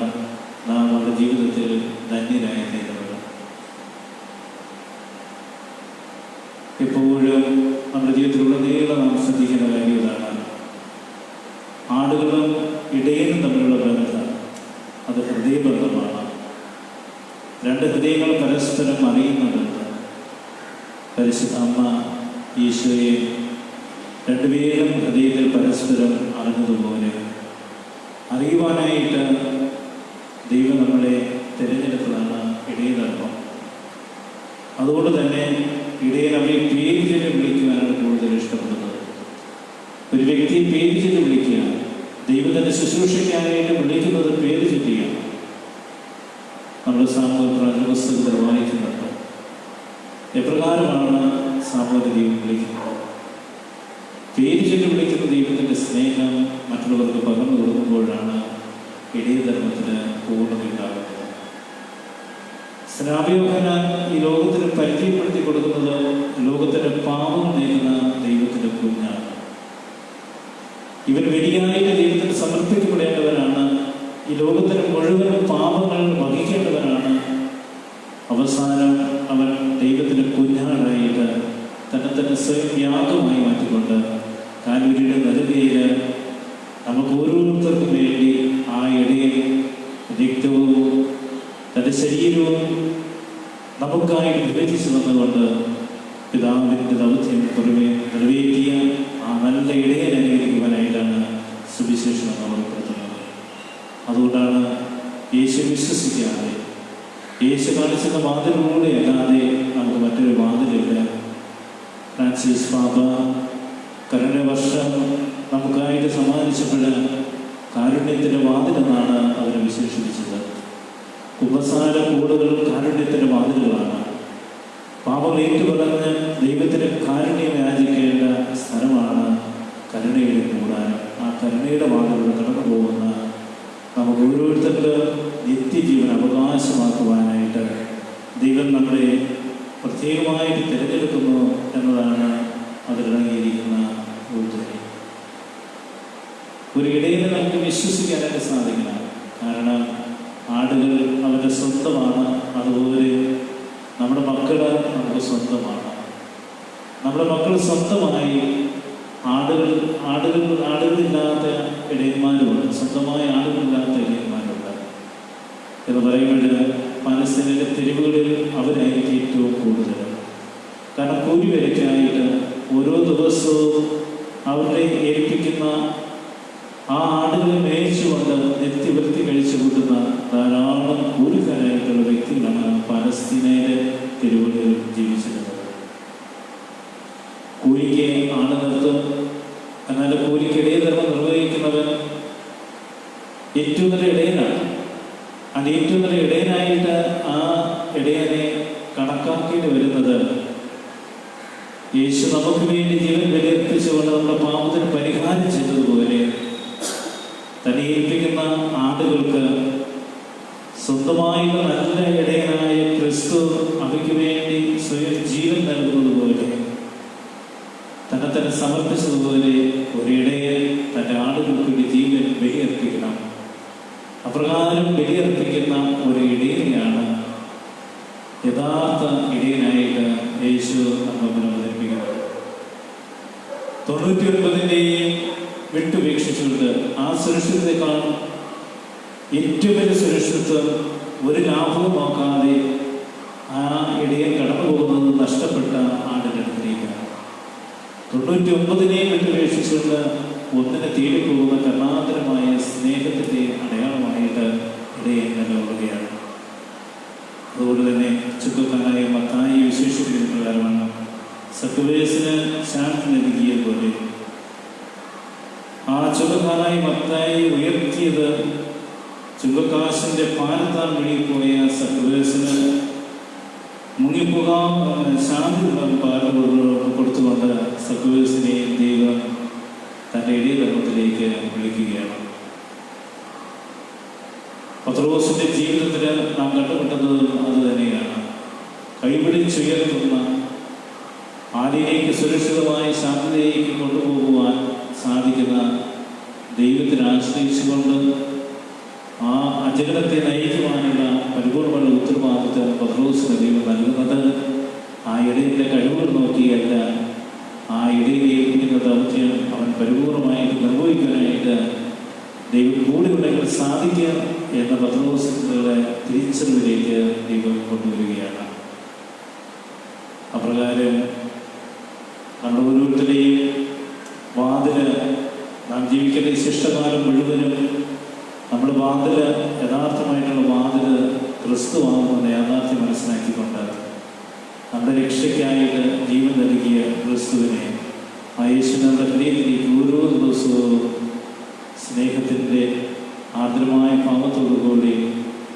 നാം നമ്മുടെ ജീവിതത്തിൽ ധന്യരായി തീരുന്നത്. എപ്പോഴും നമ്മുടെ ജീവിതത്തിലുടനീളം നാം ശ്രദ്ധിക്കുന്ന കാര്യം ഇതാണ്: ആടുകളും ഇടയനും തമ്മിലുള്ള ബന്ധം അത് ഹൃദയബന്ധമാണ്. രണ്ട് ഹൃദയങ്ങൾ പരസ്പരം അറിയുന്നുണ്ട്. പരിശുദ്ധ അമ്മ ഈശോയെ രണ്ടുപേരും ഹൃദയത്തിൽ പരസ്പരം അറിഞ്ഞതുപോലെ അറിയുവാനായിട്ട് ദൈവം നമ്മളെ തിരഞ്ഞെടുത്തതാണ് ഇടയധർമ്മം. അതുകൊണ്ട് തന്നെ ഇടയൻ അവരെ പേര് ചൊല്ലി വിളിക്കുവാനാണ് കൂടുതൽ ഇഷ്ടപ്പെടുന്നത്. ഒരു വ്യക്തിയെ പേര് ചൊല്ലി വിളിക്കുകയാണ്. ദൈവത്തിൻ്റെ ശുശ്രൂഷയ്ക്കാനായിട്ട് വിളിക്കുന്നത് പേര് ചൊല്ലിയാണ്. നമ്മുടെ സാമൂഹ്യ പ്രവചന പുസ്തകത്തിൽ വായിക്കുന്നുണ്ട് എപ്രകാരമാണ് സാമൂഹ്യ ദൈവം വിളിക്കുന്നത്. പേര് ചൊല്ലി വിളിക്കുന്ന ദൈവത്തിൻ്റെ സ്നേഹം മറ്റുള്ളവർക്ക് പകർന്നു കൊടുക്കുമ്പോഴാണ് ഇടയധർമ്മത്തിന് പൂർണ്ണതയുണ്ടാകുന്നത്. സ്നാപയോഹന്നാൻ ഈ ലോകത്തിന് പരിചയപ്പെടുത്തി കൊടുക്കുന്നത് ലോകത്തിൻ്റെ പാപം നേരുന്ന ദൈവത്തിൻ്റെ കുഞ്ഞാണ്. ഇവൻ വരികയായിട്ട് ദൈവത്തിന് സമർപ്പിക്കപ്പെടേണ്ടവരാണ്. ഈ ലോകത്തിന് മുഴുവൻ പാപങ്ങൾ വഹിക്കേണ്ടവരാണ്. അവസാനം അവൻ ദൈവത്തിൻ്റെ കുഞ്ഞാടായിട്ട് തന്നെ സ്വയം യാഗമായി മാറ്റിക്കൊണ്ട് കാൽവരിയുടെ നെറുകയിൽ നമുക്ക് ഓരോരുത്തർക്കും വേണ്ടി ആ ഇടയിൽ രക്തവും തൻ്റെ ശരീരവും നമുക്കായി വിഭജിച്ചു തന്നുകൊണ്ട് പിതാവിൻ്റെ ദൗത്യം പുറമെ നിറവേറ്റിയ ആ നല്ല ഇടയെ അനുകരിക്കുവാനായിട്ടാണ് സുവിശേഷം നമ്മൾ ഉൾപ്പെടുത്തുന്നത്. അതുകൊണ്ടാണ് യേശു വിശ്വസിക്കാതെ, യേശു കാണിച്ചുന്ന വാതിലൂടെ അല്ലാതെ നമുക്ക് മറ്റൊരു വാതിലില്ല. ഫ്രാൻസിസ് പാപ്പ കരുണ വർഷം നമുക്കായിട്ട് സമ്മാനിച്ചപ്പോൾ കാരുണ്യത്തിൻ്റെ വാതിലെന്നാണ് അവരെ വിശേഷിപ്പിച്ചത്. കുമ്പസാര കൂടുകൾ കാരുണ്യത്തിൻ്റെ വാതിലുകളാണ്. പാപം ഏറ്റുപറഞ്ഞ് ദൈവത്തിന് കാരുണ്യം യാചിക്കേണ്ട സ്ഥലമാണ് കരുണയുടെ കൂടാരം. ആ കരുണയുടെ വാതിലൂടെ കടന്നു പോകുന്ന നമുക്ക് ഓരോരുത്തർക്ക് നിത്യജീവൻ അവകാശമാക്കുവാനായിട്ട് ദൈവം നമ്മളെ പ്രത്യേകമായിട്ട് തിരഞ്ഞെടുക്കുന്നു എന്നതാണ് അതിലടങ്ങിയിരിക്കുന്ന ഊർജ്ജം. ഒരു ഇടയനെ നമുക്ക് വിശ്വസിക്കാനായിട്ട് സാധിക്കണം. കാരണം ആടുകൾ അവരുടെ സ്വന്തമാണ്. അതുപോലെ നമ്മുടെ മക്കൾ നമുക്ക് സ്വന്തമാണ്. നമ്മുടെ മക്കൾ സ്വന്തമായി ആടുകളില്ലാത്ത ഇടയന്മാരുമുണ്ട്. സ്വന്തമായ ആടുകളില്ലാത്ത ഇടയന്മാരുണ്ട് എന്ന് പറയുമ്പോൾ പലസ്തീനിലെ തെരുവുകളിൽ അവരായിരിക്കും ഏറ്റവും കൂടുതൽ. കാരണം കൂലി വിലയ്ക്കായിട്ട് ഓരോ ദിവസവും അവരെ ഏൽപ്പിക്കുന്ന ആ ആടുകളെ മേയിച്ചുകൊണ്ട് നെറ്റിവൃത്തി കഴിച്ചു കൂട്ടുന്ന ധാരാളം കൂലിക്കാരായിട്ടുള്ള വ്യക്തികളാണ് പലസ്തീനയിലെ തെരുവുകളിൽ ജീവിച്ചിരുന്നത്. കൂലിക്ക് ആട് നിർത്തും. എന്നാൽ കൂലിക്ക് ഇടയധർമ്മം നിർവഹിക്കുന്നവൻ ഏറ്റവും നല്ല ഇടയനാണ്. അത് ഏറ്റവും നല്ല ഇടയനായിട്ട് ആ ഇടയനെ കണക്കാക്കേണ്ടി വരുന്നത് യേശു നമുക്ക് വേണ്ടി ജീവൻ ബലിയർപ്പിച്ചുകൊണ്ട് നമ്മുടെ പാപത്തിന് പരിഹാരം ചെയ്തതുപോലെ തന്നെ ഏൽപ്പിക്കുന്ന ആടുകൾക്ക് സ്വന്തമായുള്ള നല്ല ഇടയനായ ക്രിസ്തു അവയ്ക്ക് വേണ്ടി സ്വയം ജീവൻ നൽകുന്നത് പോലെ തന്നെ സമർപ്പിച്ചതുപോലെ ഒരിടയൻ തൻ്റെ ആടുകൾക്ക് വേണ്ടി ജീവൻ ബലിയർപ്പിക്കണം. അപ്രകാരം ബലിയർപ്പിക്കുന്ന ഒരു ഇടയനെയാണ് യഥാർത്ഥ ഇടയനായിട്ട് യേശു നമ്മൾ അവതരിപ്പിക്കുന്നത്. 99-നെയും വിട്ടുപേക്ഷിച്ചുകൊണ്ട് ആ സുരക്ഷിതത്തെക്കാൾ ഏറ്റവും വലിയ സുരക്ഷിതത്വം ഒരു ലാഭവും നോക്കാതെ ആ ഇടയൻ കടന്നു പോകുന്നത് നഷ്ടപ്പെട്ട ആടിൻ്റെ അടുത്തേക്കാണ്. 99-നെയും വിട്ടുപേക്ഷിച്ചുകൊണ്ട് ഒന്നിനെ തേടിപ്പോകുന്ന കരുണാതരമായ സ്നേഹത്തിൻ്റെ അടയാളമായിട്ട് ഇടയൻ നിലകൊള്ളുകയാണ്. അതുകൊണ്ട് തന്നെ ചുങ്കക്കാരായ മത്തായി വിശേഷിപ്പിക്കുന്ന പ്രകാരമാണ് സക്കുവേസിന് ശാന്തി നൽകിയ പോലെ ആ ചുങ്കക്കാരായ മത്തായി ഉയർത്തിയത് ചുങ്കക്കാശിൻ്റെ പാലത്താൻ വെളിയിൽപ്പോയ സക്കുവേസിന് മുങ്ങിപ്പോകാൻ ശാന്തി കൊടുത്തുകൊണ്ട് സക്കുവേസിനെയും ദൈവം തൻ്റെ ഇടയധർമ്മത്തിലേക്ക് വിളിക്കുകയാണ്. പത്രോസിൻ്റെ ജീവിതത്തിൽ നാം കണ്ടുമുട്ടുന്നത് അത് തന്നെയാണ്. കൈപിടിച്ചുയർത്തുന്ന ആദിയിലേക്ക് സുരക്ഷിതമായി ശാന്തതയിലേക്ക് കൊണ്ടുപോകുവാൻ സാധിക്കുന്ന ദൈവത്തിൽ ആശ്രയിച്ചുകൊണ്ട് ആ അജഗണത്തെ നയിക്കുവാനുള്ള പരിപൂർണ്ണമായ ഉത്തരവാദിത്വം പത്രോസിന് ദൈവം നൽകുന്നത് ആ ഇടയിലെ കഴിവുകൾ നോക്കിയല്ല, ആ ഇടയിൽ ഏൽപ്പിക്കുന്ന ദൗത്യം അവൻ പരിപൂർണമായിട്ട് നിർവഹിക്കാനായിട്ട് ദൈവം കൂടെ ഉണ്ടെങ്കിൽ സാധിക്കാം എന്ന പത്രോസിന്റെ തിരിച്ചറിവിലേക്ക് ദൈവം കൊണ്ടുവരികയാണ്. അപ്രകാരം നമ്മുടെ ഓരോരുത്തരെയും വാതില് നാം ജീവിക്കേണ്ട ശിഷ്ടകാലം മുഴുവനും നമ്മുടെ വാതില് യഥാർത്ഥമായിട്ടുള്ള വാതില് ക്രിസ്തുവാകുമെന്ന യാഥാർത്ഥ്യം മനസ്സിലാക്കിക്കൊണ്ട് നമ്മുടെ രക്ഷയ്ക്കായിട്ട് ജീവൻ നൽകിയ ക്രിസ്തുവിനെ ആ യേശുവിന്റെ ഹൃദയത്തിലേക്ക് ഓരോ ദിവസവും സ്നേഹത്തിൻ്റെ ആർദ്രമായ ഭാവത്തോടുകൂടി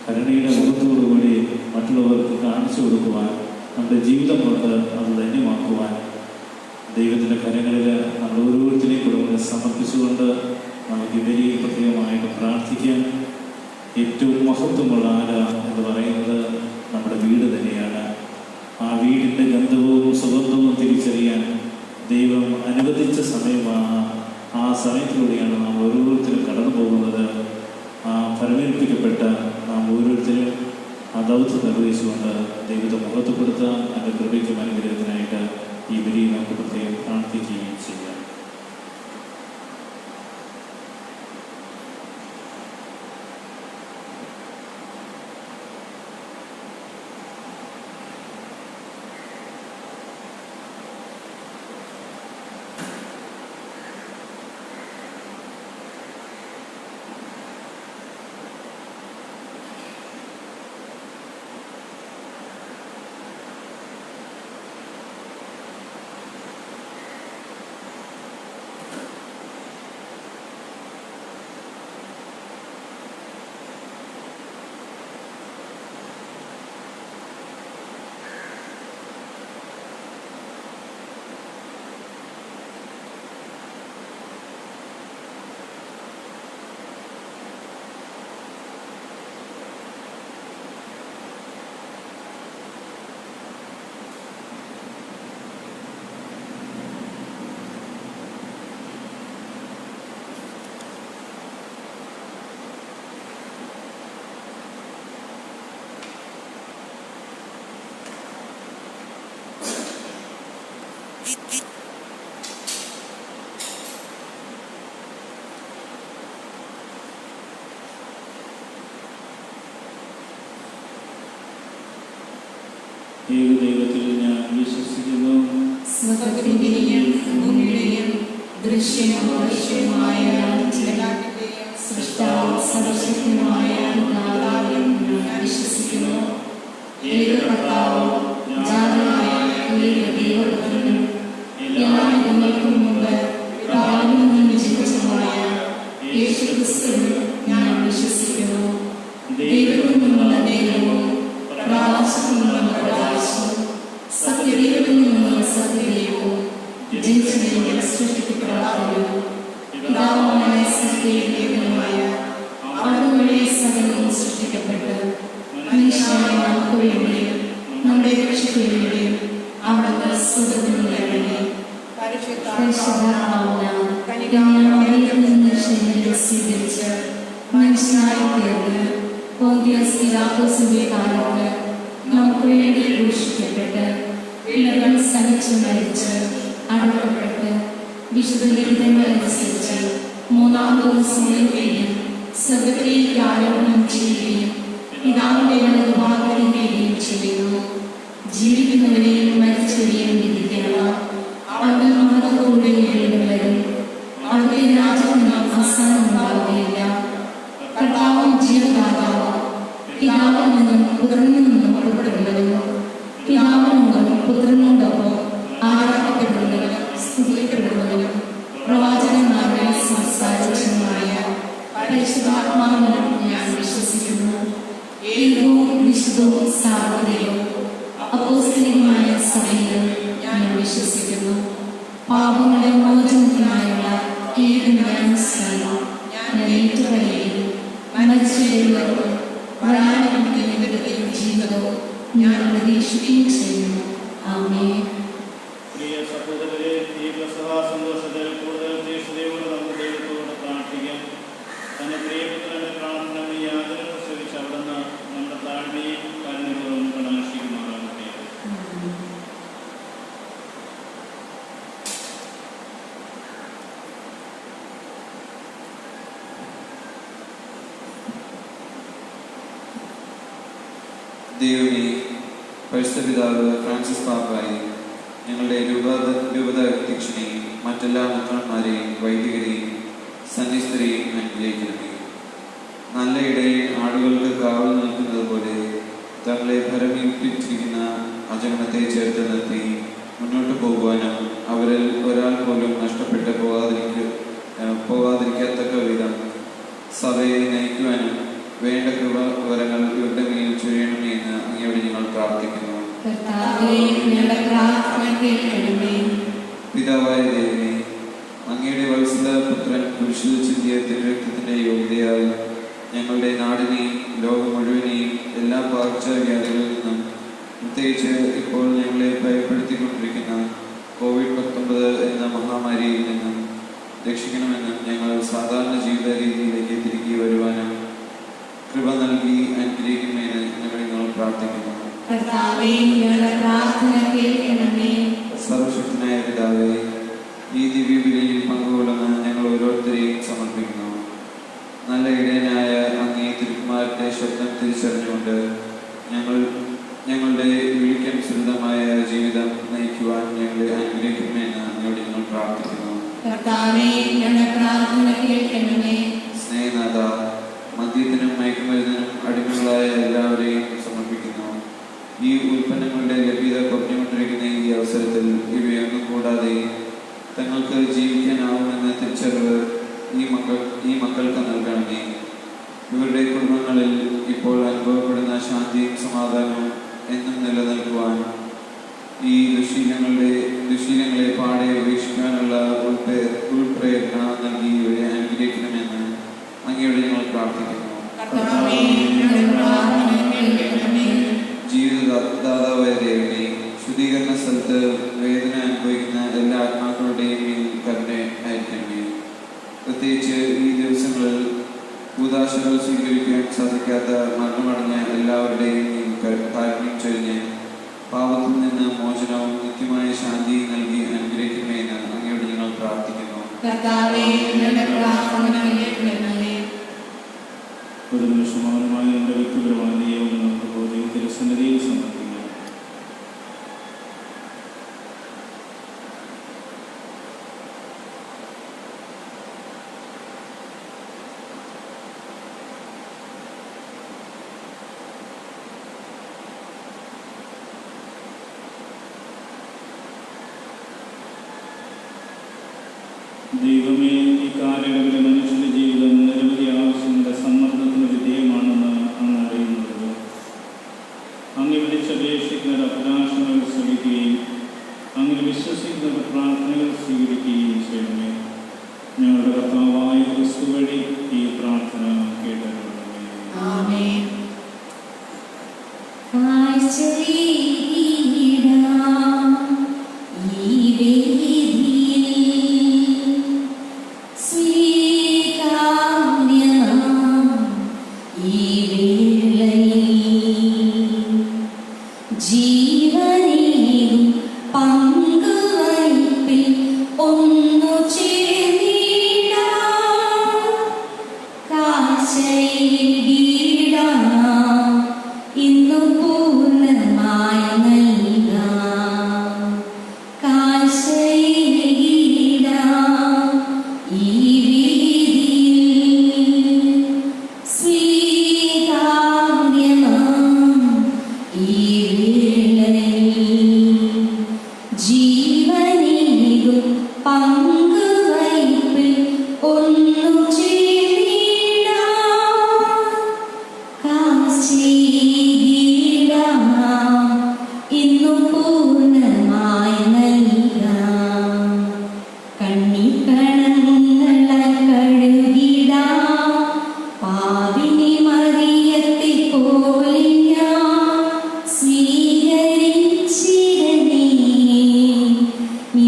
കരുണയുടെ മുഖത്തോടുകൂടി മറ്റുള്ളവർക്ക് കാണിച്ചു കൊടുക്കുവാൻ, നമ്മുടെ ജീവിതം കൊണ്ട് അത് ധന്യമാക്കുവാൻ ദൈവത്തിൻ്റെ കരങ്ങളിൽ നമ്മൾ ഓരോരുത്തരെയും കൂടെ സമർപ്പിച്ചുകൊണ്ട് നമുക്ക് ഇവരെയും പ്രത്യേകമായിട്ട് പ്രാർത്ഥിക്കാം. ഏറ്റവും മഹത്വമുള്ള ആല എന്ന് പറയുന്നത് നമ്മുടെ വീട് തന്നെയാണ്. ആ വീടിൻ്റെ ഗന്ധവും സുഗന്ധവും തിരിച്ചറിയാൻ ദൈവം അനുവദിച്ച സമയമാണ്. ആ സമയത്തിലൂടെയാണ് നാം ഓരോരുത്തരും കടന്നു പോകുന്നത്. ആ ഫലമേൽപ്പിക്കപ്പെട്ട നാം ഓരോരുത്തരും ആ ദൗത്യം നിർവഹിച്ചുകൊണ്ട് ദൈവത്തെ മുഖത്തപ്പെടുത്താൻ അതിൻ്റെ കൃപയ്ക്കും അനുഗ്രഹത്തിനായിട്ട് ഈ ബലി നമുക്ക് പ്രത്യേകം പ്രാർത്ഥിക്കുകയും ചെയ്യാം. ദൈവത്തിൽ ഞാൻ വിശ്വസിക്കുന്നു. സ്വർഗ്ഗത്തിന്റെയും ഭൂമിയുടെയും ദൃശ്യമായ സൃഷ്ടാവും സർവശക്തനുമായ പിതാവിലും ഞാൻ വിശ്വസിക്കുന്നു. ഏക കർത്താവും ജാതനായ ഏക ദൈവപുത്രനും എല്ലാ യുഗങ്ങൾക്കും മുമ്പ് പിതാവിൽ നിന്ന് ജനിച്ചതുമായ യേശുക്രിസ്തുവിൽ ഞാൻ വിശ്വസിക്കുന്നു. ദൈവത്തിൽ നിന്നുള്ള ദൈവവും പ്രകാശത്തിൽ നിന്നുള്ള പ്രകാശവും സത്യദൈവത്തിൽ നിന്നുള്ള സത്യദൈവവും ജനിച്ചതിനെ സൃഷ്ടിക്കപ്പെടാത്തവരും പിതാവുമായ സത്യദൈവമായ അവിടുന്ന് സകലവും സൃഷ്ടിക്കപ്പെട്ട് മനുഷ്യരായ നമുക്ക് വേണ്ടിയും നമ്മുടെ രക്ഷയ്ക്ക് വേണ്ടിയും അവിടുന്ന് സ്വർഗ്ഗത്തിൽ നിന്ന് ഇറങ്ങി പരിശുദ്ധാത്മാവിനാൽ കന്യകാമറിയത്തിൽ നിന്ന് ശരീരം സ്വീകരിച്ച് മനുഷ്യനായി തീർന്ന് പോന്തിയോസ് പിലാത്തോസിന്റെ കാലത്ത് നമുക്ക് വേണ്ടി ക്രൂശിക്കപ്പെട്ട് പീഡകൾ സഹിച്ചു മരിച്ച് അടക്കപ്പെട്ട് വിശുദ്ധ ലിഖിതങ്ങളനുസരിച്ച് മൂന്നാം ദിവസം ഉയരുകയും സ്വർഗ്ഗത്തിലേക്ക് ആരോഹണം ചെയ്യുകയും പിതാവിന്റെ വലതുഭാഗത്തിരിക്കുകയും ചെയ്യുന്നു. ജീവിക്കുന്നവരെയും മരിച്ചവരെയും വിധിക്കണം. അവിടെ മഹത്വത്തോടെ വീണ്ടും വരും. അവിടെ രാജ്യത്തിന് അവസാനം ഉണ്ടാവുകയില്ല. കർത്താവും ജീവദാതാവും പിതാവിൽ നിന്നും പുത്രനിൽ നിന്നും പുറപ്പെടുന്നവനും പിതാവിനോടും പുത്രനോടൊപ്പം ആരാധനപ്പെടുന്നവനും സ്തുതിക്കപ്പെടുന്നവനും പ്രവാചകന്മാരുടെ സംസാരിച്ചതുമായ പരിശുദ്ധാത്മാവിലും ഞാൻ വിശ്വസിക്കുന്നു. ഏകവും വിശുദ്ധവും സാർവത്രികവും അപ്പോസ്തലികമായ സഭയിലും ഞാൻ വിശ്വസിക്കുന്നു. പാപങ്ങളുടെ മോചനത്തിനായുള്ള ഏകന്യാനുസരണം ഞാൻ ഏറ്റുപറയുകയും മരിച്ചവരുള്ളവരും വരാനിരിക്കുന്നവരുടെയും ജീവിതവും ഞാൻ പ്രതീക്ഷിക്കുകയും ചെയ്യുന്നു. ആമേൻ. പ്രിയ സഹോദരരെ, ഈ പെസഹ സന്തോഷത്തിൽ കൂടുതൽ തീഷ്ണതയോടെ നമുക്ക് ദൈവത്തോട് പ്രാർത്ഥിക്കാം. ദൈവമേ, പരിശുദ്ധ പിതാവ് ഫ്രാൻസിസ് പാപ്പായി, ഞങ്ങളുടെ രൂപത അധ്യക്ഷനെയും മറ്റെല്ലാ മെത്രാന്മാരെയും വൈദികരെയും സന്യസ്തരെയും അനുഗ്രഹിക്കണമേ. നല്ല ഇടയിൽ ആളുകൾക്ക് കാവൽ നിൽക്കുന്നത് പോലെ തങ്ങളെ ഭരമേൽപ്പിച്ചിരിക്കുന്ന അജഗണത്തെ ചേർത്ത് നിർത്തി മുന്നോട്ട് പോകുവാനും അവരിൽ ഒരാൾ പോലും നഷ്ടപ്പെട്ടു പോകാതിരിക്കത്തക്ക വിധം സഭയെ നയിക്കുവാനും വേണ്ട കൃപവരങ്ങൾ ഇവരുടെ മേൽ ചൊരിയണമേ എന്ന് അങ്ങയോട് ഞങ്ങൾ പ്രാർത്ഥിക്കുന്നു. പിതാവായ ദൈവമേ, അങ്ങയുടെ വത്സല പുത്രൻ കുരിശിൽ ചിന്തിയ തിരുരക്തത്തിന്റെ യോഗ്യതയാൽ ഞങ്ങളുടെ നാടിനെയും ലോകം മുഴുവനെയും എല്ലാ പകർച്ചവ്യാധികളിൽ നിന്നും, പ്രത്യേകിച്ച് ഇപ്പോൾ ഞങ്ങളെ ഭയപ്പെടുത്തിക്കൊണ്ടിരിക്കുന്ന COVID-19 എന്ന മഹാമാരിയിൽ നിന്നും രക്ഷിക്കണമെന്നും ഞങ്ങൾ സാധാരണ ജീവിത രീതിയിലേക്ക് തിരികെ വരുവാനും കൃപ നൽകി അനുഗ്രഹിക്കണമെന്ന് ഞങ്ങൾ പ്രാർത്ഥിക്കുന്നു. സർവശക്തനായ പിതാവേ, ഈ ദിവ്യബലിയിൽ പങ്കുകൊള്ളുന്ന ഞങ്ങൾ ഓരോരുത്തരെയും സമർപ്പിക്കുന്നു. നല്ല ഇടയനായ അങ്ങേ തിരുക്കുമാരന്റെ ശബ്ദം തിരിച്ചറിഞ്ഞുകൊണ്ട് ഞങ്ങളുടെ വിളിക്കനുസൃതമായ ജീവിതം നയിക്കുവാൻ ഞങ്ങളെ അനുഗ്രഹിക്കണമെന്ന് അങ്ങയോട് ഞങ്ങൾ പ്രാർത്ഥിക്കുന്നു. സ്നേഹനാഥ, മദ്യത്തിനും മയക്കുമരുന്നിനും അടിമകളായ എല്ലാവരെയും സമർപ്പിക്കുന്നു. ഈ ഉൽപ്പന്നങ്ങളുടെ ലഭ്യത കുറഞ്ഞുകൊണ്ടിരിക്കുന്ന ഈ അവസരത്തിൽ ഇവയൊന്നും കൂടാതെ തങ്ങൾക്ക് ജീവിക്കാനാവുമെന്ന തിരിച്ചറിവ് ഈ മക്കൾക്ക് നൽകണമേ. ഇവരുടെ കുടുംബങ്ങളിൽ ഇപ്പോൾ അനുഭവപ്പെടുന്ന ശാന്തിയും സമാധാനവും എന്നും നിലനിൽക്കുവാൻ ഈ ദുശീലങ്ങളെ പാടെ ഉപേക്ഷിക്കാനുള്ള ഉൾപ്രേരണ നൽകി ഇവരെ അനുഗ്രഹിക്കണമെന്ന് അങ്ങയോട് ഞങ്ങൾ പ്രാർത്ഥിക്കുന്നു. ജീവിതദാതാവായ ദൈവമേ, ശുദ്ധീകരണ സ്ഥലത്ത് വേദന അനുഭവിക്കുന്ന എല്ലാ ആത്മാക്കളുടെയും മേൽ കരുണ അയക്കണമേ. പ്രത്യേകിച്ച് ഈ ദിവസങ്ങളിൽ കൂദാശകൾ സ്വീകരിക്കാൻ സാധിക്കാത്ത മരണമടഞ്ഞ എല്ലാവരുടെയും കാരുണ്യം ചൊരിഞ്ഞ് പാപത്തിൽ നിന്ന് മോചനവും നിത്യമായ ശാന്തിയും നൽകി അനുഗ്രഹിക്കണമെന്ന് അങ്ങയോട് ഞങ്ങൾ പ്രാർത്ഥിക്കുന്നു. ഒരു നിമിഷമാനമായ നമ്മുടെ വ്യക്തിപരമായ നിയമം നമുക്ക് ദൈവത്തിന്റെ സന്നിധിയിൽ സമർപ്പിക്കാം. ദൈവമേ, ഈ കാലയളവിലെ മനുഷ്യന്റെ ജീവിതം നിരവധി ആവശ്യങ്ങളുടെ സമ്മർദ്ദത്തിന് വിധേയമാണെന്ന് അങ്ങ് അറിയുന്നത്. അങ്ങ് വിളിച്ചപേക്ഷിക്കുന്നവർ അഭിലാഷങ്ങൾ ശ്രമിക്കുകയും അങ്ങനെ വിശ്വസിക്കുന്നവർ പ്രാർത്ഥനകൾ സ്വീകരിക്കുകയും ചെയ്യണമേ. ഞങ്ങളുടെ കർത്താവായ ക്രിസ്തു വഴി ഈ പ്രാർത്ഥന കേട്ടരുളണമേ.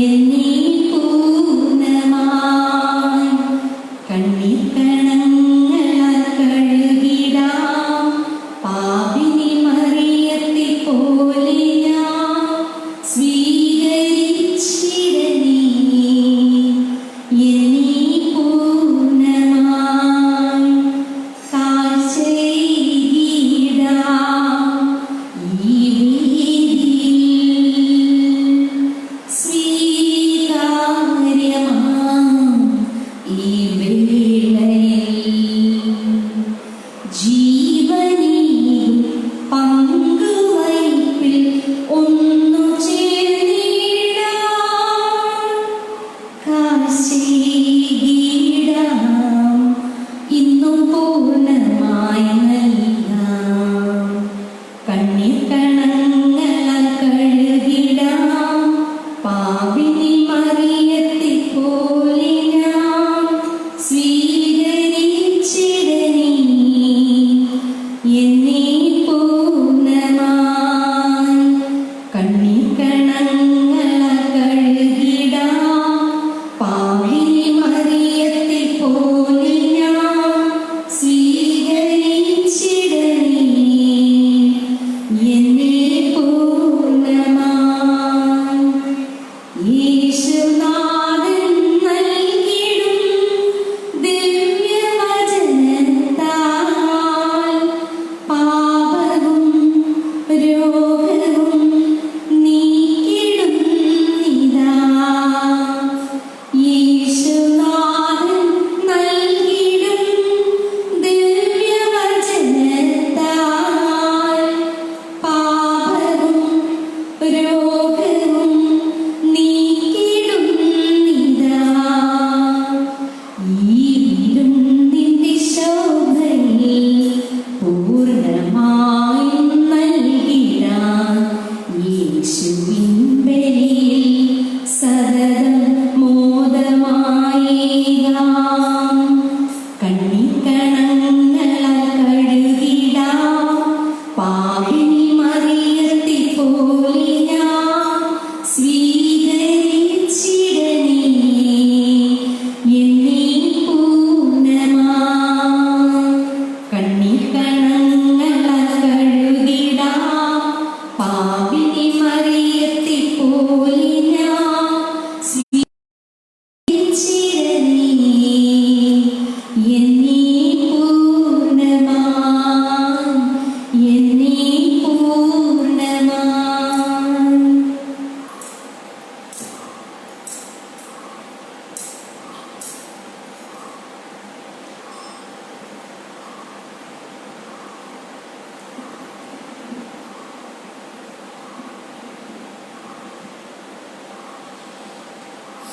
എന്നീ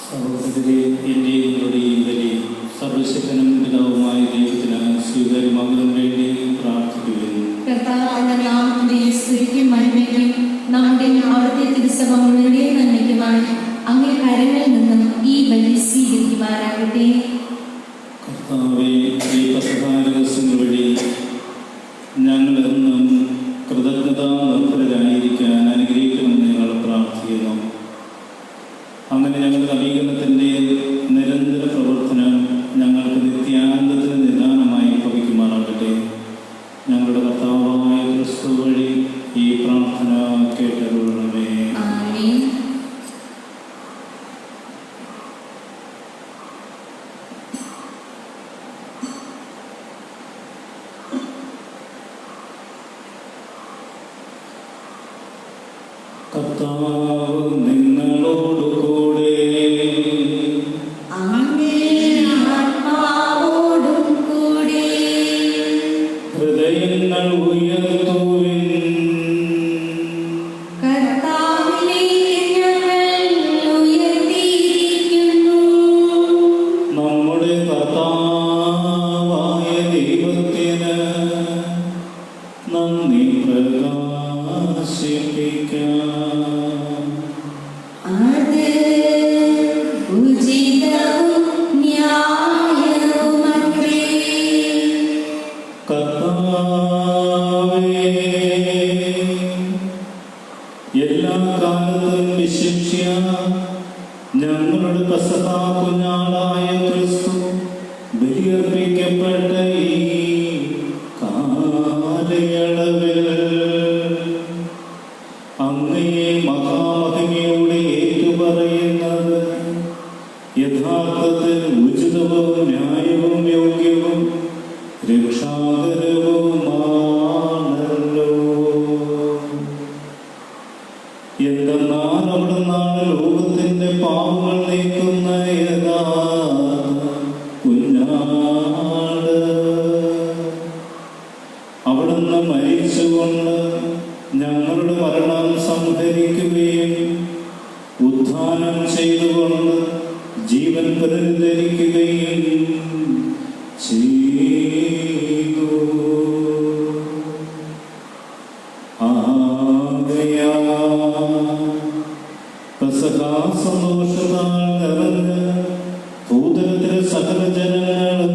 സഹോദരരെ, എൻ്റെയും നിങ്ങളുടെയും ബലി സർവശക്തനും പിതാവുമായ ദൈവത്തിന് സ്വീകാര്യമാകുന്നതിന് വേണ്ടി പ്രാർത്ഥിക്കുകയും കർത്താവിന്റെ നാമത്തിന്റെ സ്തുതിക്കും മഹിമയ്ക്കും നമ്മുടെ അവിടുത്തെ തിരുസഭ മുഴുവൻ നന്മയ്ക്കുമായി അങ്ങേ കരങ്ങളിൽ നിന്നും ഈ ബലി സ്വീകരിക്കുമാറാകട്ടെ. കർത്താവേ, ഈ പെസഹാ രഹസ്യങ്ങൾ വഴി ഞങ്ങളെന്നും കൃതജ്ഞതാ നിർഭരരായിരിക്കാൻ അനുഗ്രഹിക്കണമെന്ന് ഞങ്ങൾ പ്രാർത്ഥിക്കുന്നു. അങ്ങനെ ഞങ്ങളുടെ നവീകരണത്തിൻ്റെ നിരന്തര പ്രവർത്തനം ഞങ്ങൾക്ക് നിത്യാനന്ദത്തിന് നിദാനമായി ഭവിക്കുമാറാകട്ടെ. ഞങ്ങളുടെ കർത്താവായ ക്രിസ്തു വഴി ഈ പ്രാർത്ഥന കേട്ടരുളണമേ. ആമേൻ. കർത്താവ് നിങ്ങളോടുകൂടെ. ആത്മാവോടും കൂടെ. ഹൃദയങ്ങൾ ഉയർത്തുവിൻ. കർത്താവിലേക്ക് ഞങ്ങൾ ഉയർത്തിയിരിക്കുന്നു. നമ്മുടെ കർത്താവായ ദൈവത്തിന് നന്ദി പ്രകാശിപ്പിക്കാം. അത് ഉചിതവും ന്യായവുമത്രേ. കർത്താവേ, എല്ലാ കാലത്തും വിശിഷ്യ ഞങ്ങളുടെ പെസഹാ കുഞ്ഞാടായ ക്രിസ്തു ബലിയർപ്പിക്കപ്പെട്ട ഈ കാലയളവിൽ അങ്ങയെ മഹാമഹിമയോടെ ഏറ്റുപറയുന്നത് യഥാർത്ഥത്തിൽ ഉചിതവും ന്യായവും യോഗ്യവും രക്ഷാകരവുമാണല്ലോ. എന്തെന്നാൽ അവിടുന്നാണ് ലോകത്തിന്റെ പാപങ്ങൾ നീക്കുന്ന കുഞ്ഞാട്. അവിടുന്ന് മരിച്ചുകൊണ്ട് ഞങ്ങളുടെ മരണം സംഹരിക്കുകയും ഉത്ഥാനം ചെയ്തുകൊണ്ട് ജീവൻ പുനരുദ്ധരിക്കുകയും ചെയ്തു. പെസഹാ സന്തോഷത്താൽ നിറഞ്ഞ് ഭൂതലത്തിലെ സകല ജനങ്ങളും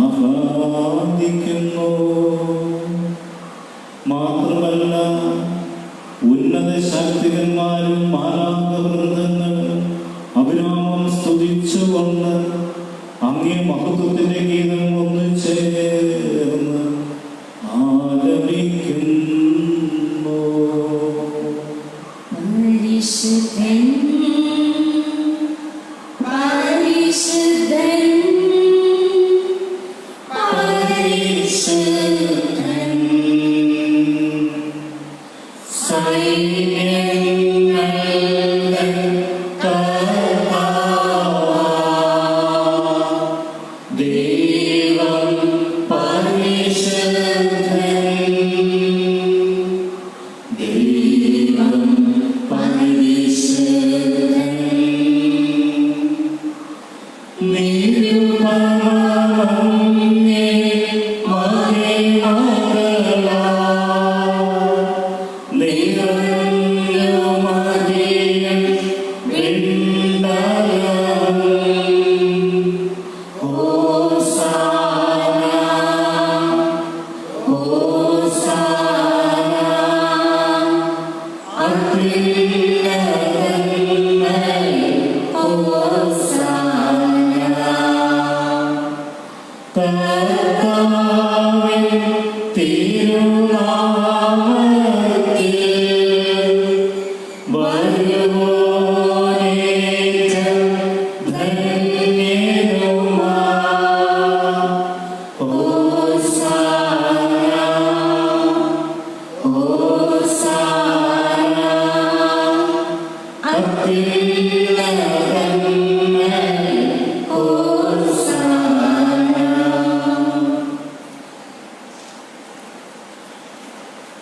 ആഹ്ലാദിക്കുന്നു. മാത്രമല്ല, ഉന്നത ശാക്തികന്മാരും മാലാഖവൃന്ദങ്ങളും അഭിരാമം സ്തുതിച്ചുകൊണ്ട് അങ്ങേ മഹത്വത്തിന്റെ ഗീതം ഒന്ന് ചേർന്ന് ആലപിക്കുന്നു. പരിശുദ്ധൻ, പരിശുദ്ധൻ, പരിശുദ്ധൻ, സൈന്യങ്ങളുടെ കർത്താവാം ദൈവം പരിശുദ്ധൻ, ദൈവം പരിശുദ്ധൻ. നീ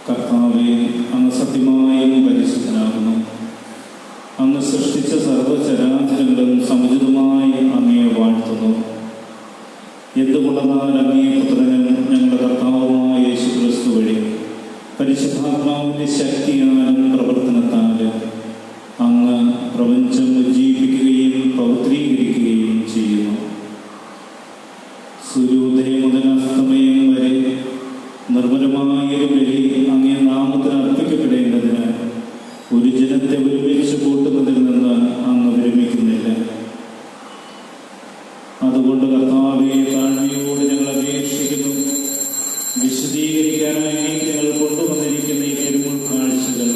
കർത്താവേ, അങ്ങ് സത്യമായും പരിശുദ്ധനാകുന്നു. അങ്ങ് സൃഷ്ടിച്ച സർവ്വചരാചരങ്ങളും സമുചിതമായി അങ്ങയെ വാഴ്ത്തുന്നു. എന്തുകൊണ്ടെന്നാൽ അങ്ങേ പുത്രനും ഞങ്ങളുടെ കർത്താവുമായ യേശുക്രിസ്തു വഴി പരിശുദ്ധാത്മാവിൻ്റെ ശക്തിയാലും പ്രവർത്തനത്താലും അങ്ങ് പ്രപഞ്ചം ഉജ്ജീവിപ്പിക്കുകയും പവിത്രീകരിക്കുകയും ചെയ്യുന്നു. സൂര്യോദയം മുതൽ അസ്തമയം വരെ നിർമ്മലമായൊരു ബലി അങ്ങേ നാമത്തിൽ അർപ്പിക്കപ്പെടേണ്ടതിന് ഒരു ജനത്തെ ഒരുമിച്ച് കൂട്ടുന്നതിൽ നിന്ന് അങ്ങ് വിരമിക്കുന്നില്ല. അതുകൊണ്ട് കർത്താവേ, താഴ്മയോട് ഞങ്ങൾ അപേക്ഷിക്കുന്നു. വിശദീകരിക്കാനായി ഞങ്ങൾ കൊണ്ടുവന്നിരിക്കുന്ന ഈ തിരുമുൾ കാഴ്ചകൾ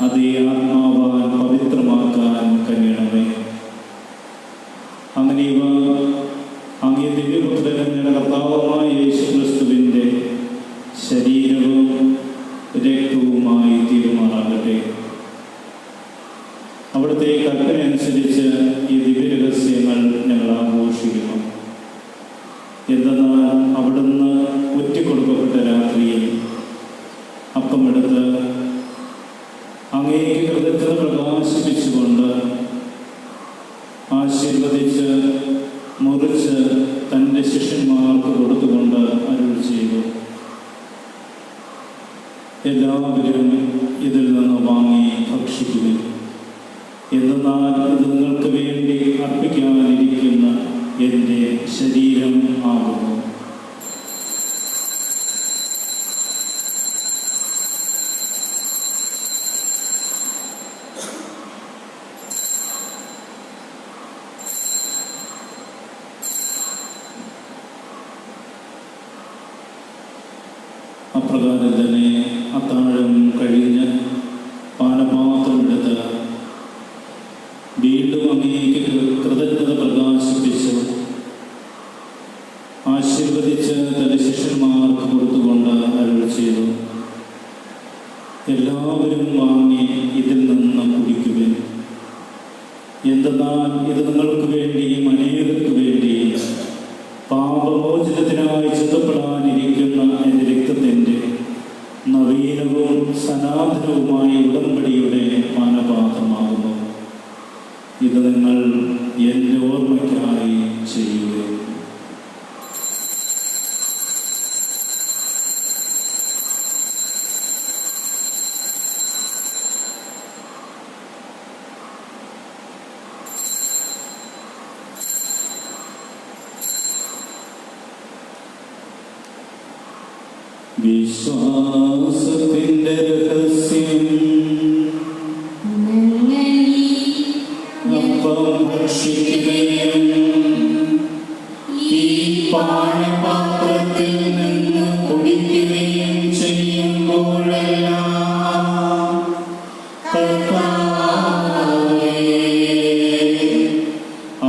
അതേ ആത്മാവാൻ പവിത്രമാക്കാൻ കഴിയണമേ. അങ്ങനെ ഇവ അങ്ങേ ദിവ്യപുത്രനും ഞങ്ങളുടെ കർത്താവുമായ യേശുക്രിസ്തുവിൻ്റെ ശരീരവും രക്തവുമായി തീരുമാനാകട്ടെ. അവിടുത്തെ കൽപ്പന അനുസരിച്ച് ഈ ദിവ്യരഹസ്യങ്ങൾ ഞങ്ങൾ ആഘോഷിക്കുന്നു. എന്തെന്നാൽ അവിടുന്ന് ഒറ്റിക്കൊടുക്കപ്പെട്ട രാത്രിയിൽ അപ്പമെടുത്ത് അങ്ങേക്ക് കൃതജ്ഞത പ്രകാശിപ്പിച്ചുകൊണ്ട് ആശീർവദിച്ച് മുറിച്ച് തൻ്റെ ശിഷ്യന്മാർക്ക് കൊടുത്തുകൊണ്ട് അരുൾ ചെയ്തു, എല്ലാവരും ഇതിൽ നിന്ന് വാങ്ങി ഭക്ഷിക്കുക. എന്നാൽ ഇത് നിങ്ങൾക്ക് വേണ്ടി അർപ്പിക്കാനിരിക്കുന്ന എൻ്റെ ശരീരം ആകുന്നു. അപ്രകാരം തന്നെ അത്താഴം കഴിഞ്ഞ് പാനപാത്രമെടുത്ത് വീണ്ടും അങ്ങേക്ക് കൃതജ്ഞത പ്രകാശിപ്പിച്ച് ആശീർവദിച്ച് തന്റെ ശിഷ്യന്മാർക്ക് കൊടുത്തുകൊണ്ട് അരുൾ ചെയ്തു, എല്ലാവരും വാങ്ങി ഇതിൽ നിന്ന് കുടിക്കുവിൻ. എന്തെന്നാൽ ഇത് നിങ്ങൾക്ക് വേണ്ടിയും അനേകർക്ക് വേണ്ടിയും പാപമോചനത്തിനായി ചിന്തപ്പെടാനിരിക്കുന്ന എൻ്റെ രക്തത്തിൻ്റെ നവീനവും സനാതനവുമായ ഉടമ്പടിയുടെ പാനപാത്രമാകുന്നു. ഇത് നിങ്ങൾ എൻ്റെ ഓർമ്മയ്ക്കായി ചെയ്യുക. വിശ്വാസത്തിൻ്റെ രഹസ്യം അപ്പം ഭക്ഷിക്കുകയും ഈ പാനപാത്രത്തിൽ നിന്ന് കുടിക്കുകയും ചെയ്യുമ്പോഴെല്ലാം കർത്താവേ,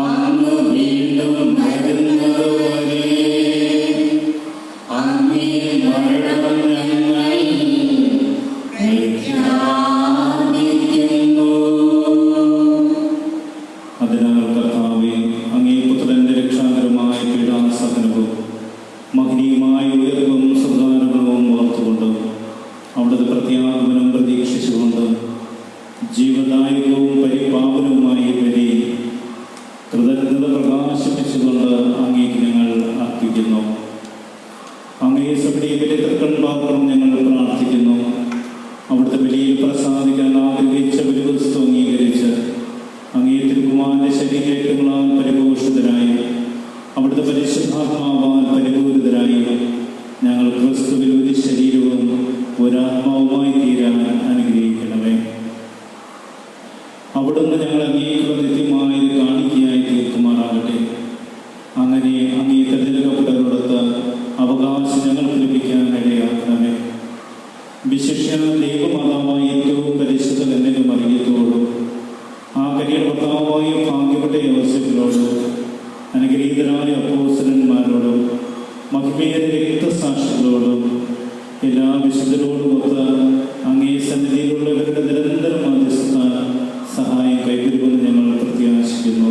അങ്ങ് വീണ്ടും വരുന്നതുവരെ അങ്ങേ മരണം ഞങ്ങൾ പ്രഖ്യാപിക്കുന്നു. അതിനാൽ കർത്താവേ, അങ്ങേ പുത്രന്റെ രക്ഷാകരമായ പീഡാസഹനവും മഹനീയമായ ഉയർവും സദാനവും ഓർത്തുകൊണ്ട് അവിടുത്തെ പ്രത്യാഗമനം പ്രതീക്ഷിച്ചുകൊണ്ട് ജീവദായകവും പരിപാവനവുമായ ബലി കൃതജ്ഞത പ്രകാശിപ്പിച്ചുകൊണ്ട് അങ്ങേക്ക് ഞങ്ങൾ അർപ്പിക്കുന്നു. അങ്ങേ സഭയെ ബലിതൃക്കൺപാത്രം ഞങ്ങൾ പ്രാർത്ഥിക്കുന്നു. അവിടുത്തെ ബലിയിൽ പ്രസാദിക്കാൻ ആഗ്രഹിച്ച ബലിവസ്തു അംഗീകരിച്ച് അങ്ങേ തിരുക്കുമാരന്റെ ശരീരങ്ങളാൽ പരിപോഷിതരായി അവിടുത്തെ പരിശുദ്ധാത്മാവാൽ പരിപൂരിതരായി ഞങ്ങൾ ക്രിസ്തുവിൽ ഒരു ശരീരവും ഒരാത്മാവുമായി തീരാൻ അനുഗ്രഹിക്കണമേ. അവിടുന്ന് ഞങ്ങൾ അങ്ങേക്കുള്ള നിത്യമായ കാണിക്കയായി തീർക്കുമാറാകട്ടെ. അങ്ങനെ അങ്ങേ തെരഞ്ഞെടുക്കപ്പെട്ടവരോടൊത്ത് അവകാശം ഞങ്ങൾക്ക് ലഭിക്കാൻ ഇടയാക്കണമേ. വിശിഷ്യ ദൈവമാതാവായ ഏറ്റവും പരിശുദ്ധ കന്യക മറിയത്തോടും ആ കന്യയുടെ ഭർത്താവായ ഭാഗ്യപ്പെട്ട യോസേഫിനോടും അനുഗ്രഹീതരായ അപ്പോസ്തലന്മാരോടും മഹിമേയ രക്തസാക്ഷികളോടും എല്ലാ വിശുദ്ധരോടും ഒത്ത് അങ്ങേ സന്നിധിയിലുള്ളവരുടെ നിരന്തര മധ്യസ്ഥ സഹായം കൈവരുമെന്ന് ഞങ്ങൾ പ്രത്യാശിക്കുന്നു.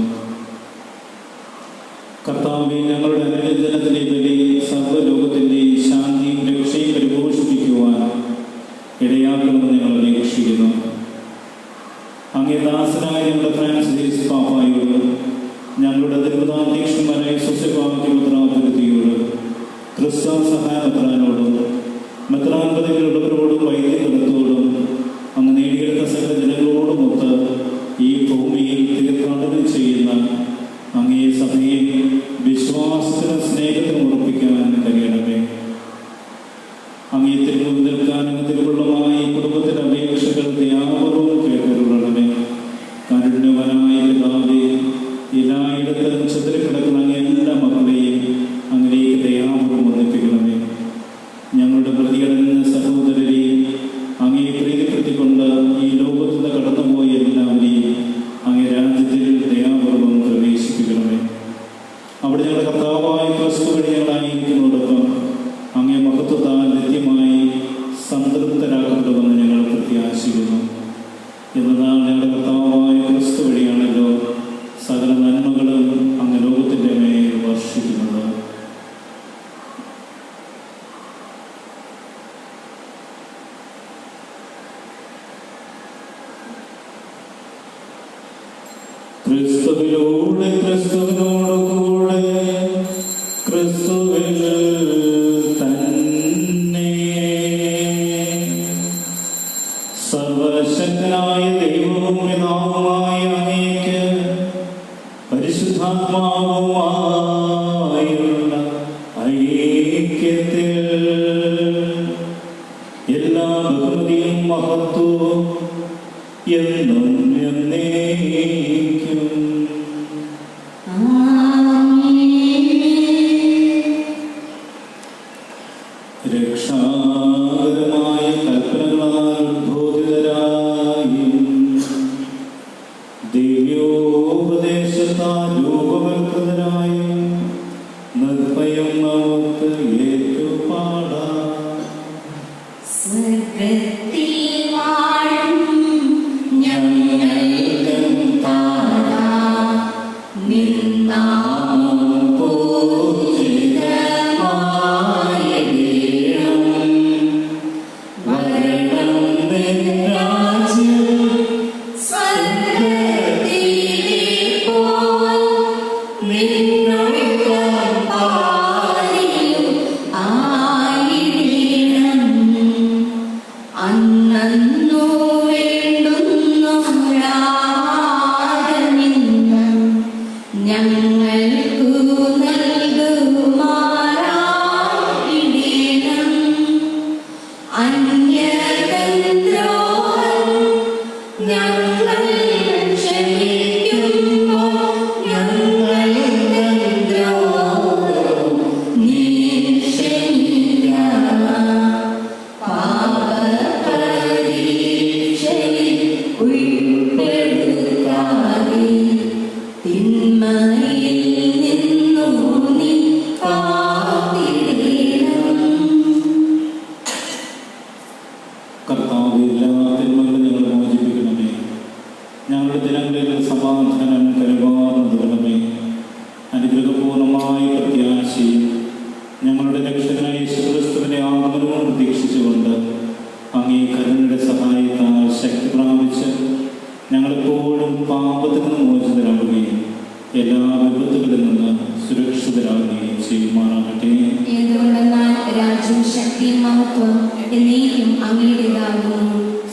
കർത്താവേ, ഞങ്ങളുടെ അനുരഞ്ജനത്തിൻ്റെ ബലി സർവ്വലോകത്തിൻ്റെ ശാന്തിയും രക്ഷയും പരിപോഷിപ്പിക്കുവാൻ ഇടയാക്കണമെന്ന് ഞങ്ങൾ അപേക്ഷിക്കുന്നു. അങ്ങേ ദാസനായ ഞങ്ങളുടെ ഫ്രാൻസിസ് പാപ്പായോട്, ഞങ്ങളുടെ ദേവതാധ്യക്ഷന്മാരായ സുസഭാഗ്യ മെത്രാപതിയോട്, ക്രിസ്തു സഹായ മെത്രാനോടും മെത്രാൻ പദവിയിലുള്ളവരോടും വൈദികത്തോടും അങ്ങ് നേടിയെടുത്ത സകല ജനങ്ങളോടുമൊത്ത് ഈ ഭൂമിയിൽ തീർത്ഥാടനം ചെയ്യുന്ന അങ്ങേ സഭയെ വിശ്വാസത്തിനും സ്നേഹത്തിനും ഉറപ്പിക്കാൻ കഴിയണമേ. അങ്ങേ തിരുമുമ്പിൽ നിൽക്കാൻ അങ്ങ് തിരുവുള്ളമായി കുടുംബത്തിൻ്റെ അപേക്ഷകൾ ദയാപൂർവം കേൾക്കരുളണമേ. കാരുണ്യവനായ പിതാവേ, എല്ലായിടത്തും ചിതറിക്കിടക്കുന്ന അങ്ങ് എല്ലാ മക്കളെയും അങ്ങനെയൊക്കെ ദയാപൂർവം ഒന്നിപ്പിക്കണമേ. ഞങ്ങളുടെ പ്രതികരണ സഹോദരരെയും അങ്ങേ പ്രീതിപ്പെടുത്തിക്കൊണ്ട് ഈ ലോകത്തു നിന്ന് കടന്നുപോയ എല്ലാവരെയും അങ്ങേ രാജ്യത്തിൽ ദയാപൂർവം പ്രവേശിപ്പിക്കണമേ. അവിടെ ഞങ്ങളുടെ കർത്താവായ ക്രിസ്തു വഴി ഞങ്ങളായിരിക്കുന്നതോടൊപ്പം അങ്ങേ മഹത്വത്താൽ നിത്യമായി സംതൃപ്തരാക്കപ്പെടുമെന്ന് ഞങ്ങൾ പ്രത്യാശിക്കുന്നു. എന്നാൽ ഞങ്ങളുടെ കർത്താവായ ക്രിസ്തു വഴിയാണല്ലോ സകല നന്മകളും അങ്ങ് ലോകത്തിൻ്റെ മേൽ വർഷിക്കുന്നത്. ക്രിസ്തുവിലൂടെ, ക്രിസ്തുവിനോടുകൂടെ, ക്രിസ്തുവിൽ തന്നെ സർവശക്തനായ ദൈവവും പിതാവുമായ അങ്ങേക്ക് പരിശുദ്ധാത്മാവുമായുള്ള ഐക്യത്തിൽ എല്ലാ ബഹുമതിയും മഹത്വവും എന്നും എന്നേക്കും. രക്ഷാകരമായ കൽപ്പനകളാൽ ഉദ്ബോധിതരായും ദിവ്യോപദേശത്താൽ രൂപവൽകൃതരായും നിർഭയം നമുക്ക് ഏറ്റുപാടാം.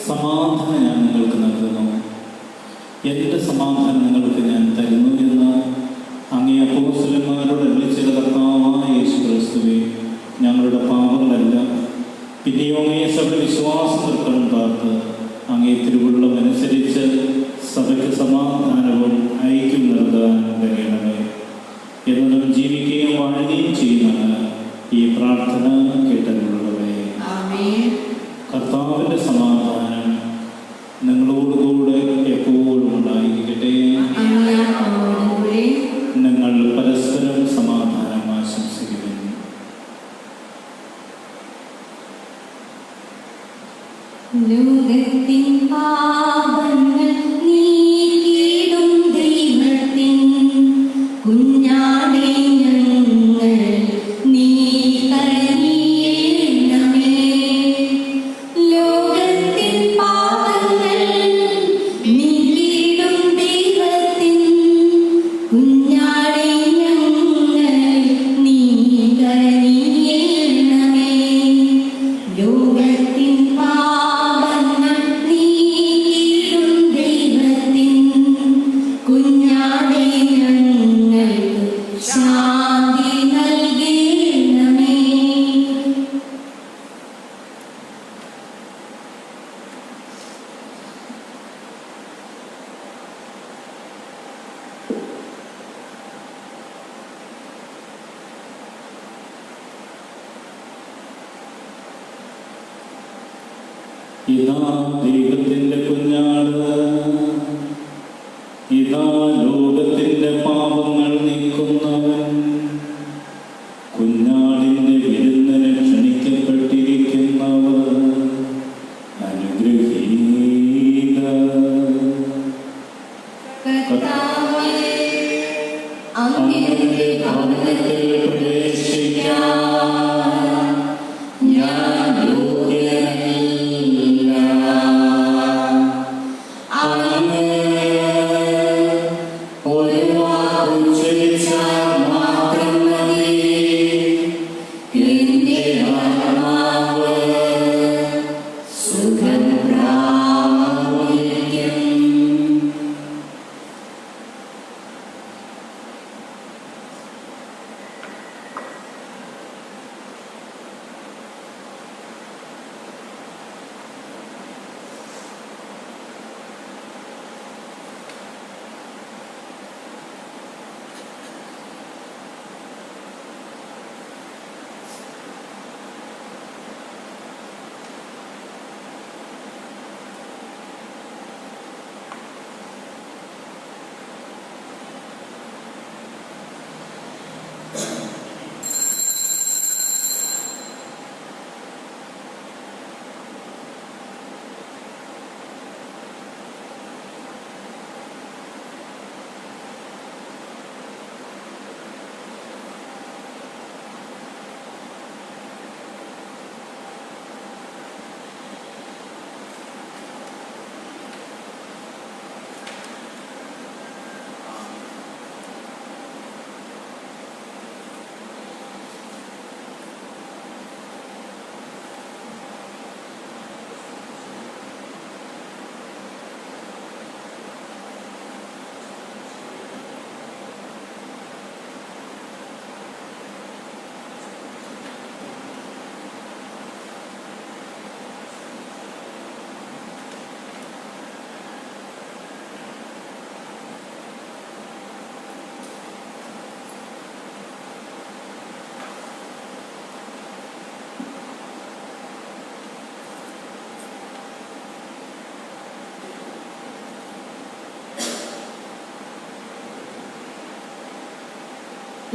സമാധാനം ഞാൻ നിങ്ങൾക്ക് നൽകുന്നു, എൻ്റെ സമാധാനം നിങ്ങൾക്ക് ഞാൻ തരുന്നു എന്ന് അങ്ങേ അപ്പോസ്തലന്മാരോട് അരുളിച്ചെയ്ത കർത്താവായ യേശു ക്രിസ്തുവേ, ഞങ്ങളുടെ പാപങ്ങളെല്ലാം പിന്നെയോ അങ്ങേ സഭയുടെ വിശ്വാസം നിർത്തണം പാർത്ത് അങ്ങേ തിരുവുള്ളമനുസരിച്ച് സഭയ്ക്ക് സമാധാനവും ഐക്യം നൽകാൻ കഴിയണമേ. എന്നും ജീവിക്കുകയും വാഴുകയും ചെയ്യുന്ന ഈ പ്രാർത്ഥന കേട്ടതിലുള്ളവേ, കർത്താവിൻ്റെ സമാധാനം നിങ്ങളോടുകൂടെ എപ്പോഴും ഉണ്ടായിരിക്കട്ടെ. നിങ്ങൾ പരസ്പരം സമാധാനം ആശംസിക്കുന്നു. ലോകത്തിൻ പാപങ്ങൾ നീക്കി ഇതാ ദൈവത്തിന്റെ കുഞ്ഞാട്, ഇതാ ലോകത്തിന്റെ പാപങ്ങൾ നീക്കുന്നവൻ. കുഞ്ഞാടിന്റെ വിരുന്നിന് ക്ഷണിക്കപ്പെട്ടിരിക്കുന്നവർ അനുഗ്രഹീതർ. അങ്ങയുടെ ഭവനത്തിൽ പ്രവേശിക്കാൻ ഞാൻ യോഗ്യനല്ല. അങ്ങ് ഒരു വാക്ക് ഉച്ചരിച്ചാൽ മാത്രം മതി, എന്റെ ആത്മാവ് സുഖം പ്രാപിക്കും.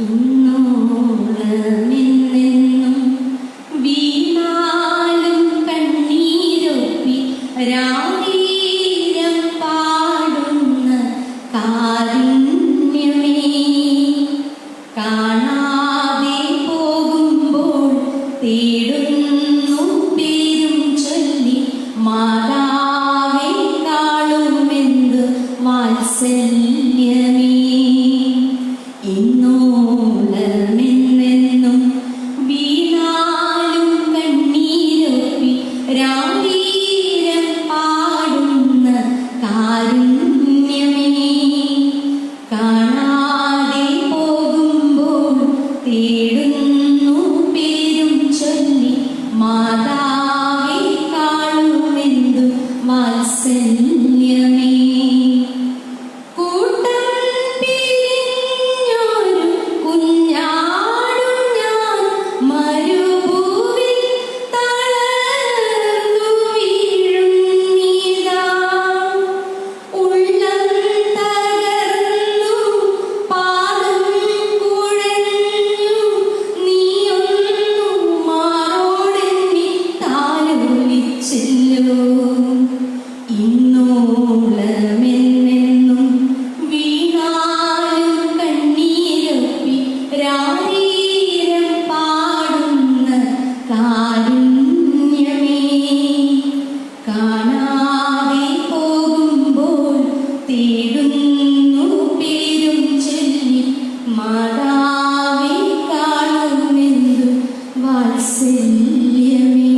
ഇന്നോളമെന്നെന്നും വീണാലും കണ്ണീരൊപ്പി രാഗീരം പാടുന്ന കാരുണ്യമേ, കാണാതെ പോകുമ്പോൾ തേടുന്നു പേരും ചൊല്ലി മാതാവേ കാണുമെന്ന് വാത്സല്യമേ. ഇന്നോളമെന്നെന്നും വീണാലും കണ്ണീരൊപ്പി രാഗീരം പാടുന്ന കാരുണ്യമേ, കാണാതെ പോകുമ്പോൾ തേടുന്നു പേരും ചൊല്ലി മാതാവേ കാണുമെന്നു വാത്സല്യമേ. ഇന്നോളമെന്നെന്നും വീണാലും കണ്ണീരൊപ്പി രാഗീരം പാടുന്ന കാരുണ്യമേ, കാണാതെ പോകുമ്പോൾ തേടുന്നു പേരും ചൊല്ലി മാതാവേ കാണുമെന്നു വാത്സല്യമേ.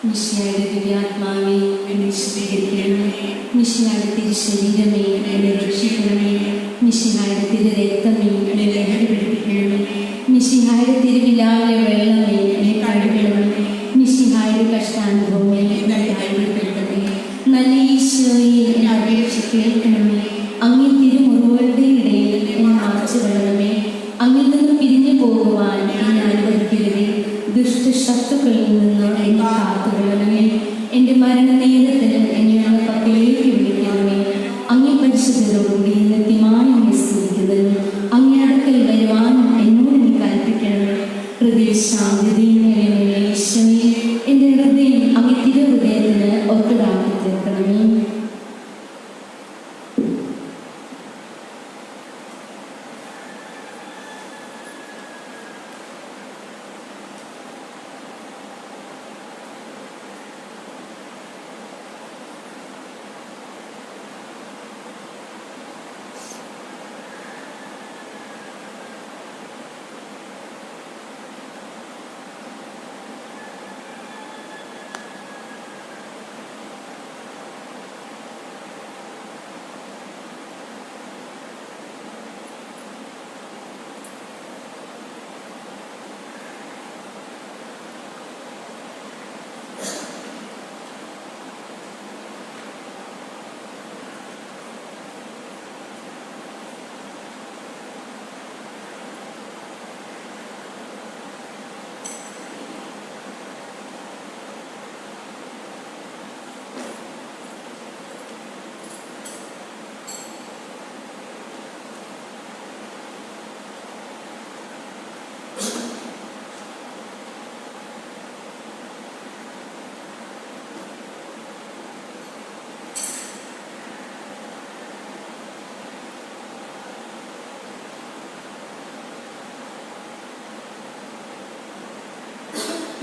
മിശിഹായുടെ ദിവ്യാത്മാവേ എന്നെ സ്വീകരിക്കണമേ. മിശിഹായുടെ തിരുശരീരമേ എന്നെ രക്ഷിക്കണമേ. മിശിഹായുടെ തിരുരക്തമേ എന്നെ ലഹരി പിടിപ്പിക്കണമേ. മിശിഹായുടെ തിരുവിലാവിലെ വെള്ളമേ എന്നെ കഴുകണമേ. മിശിഹായുടെ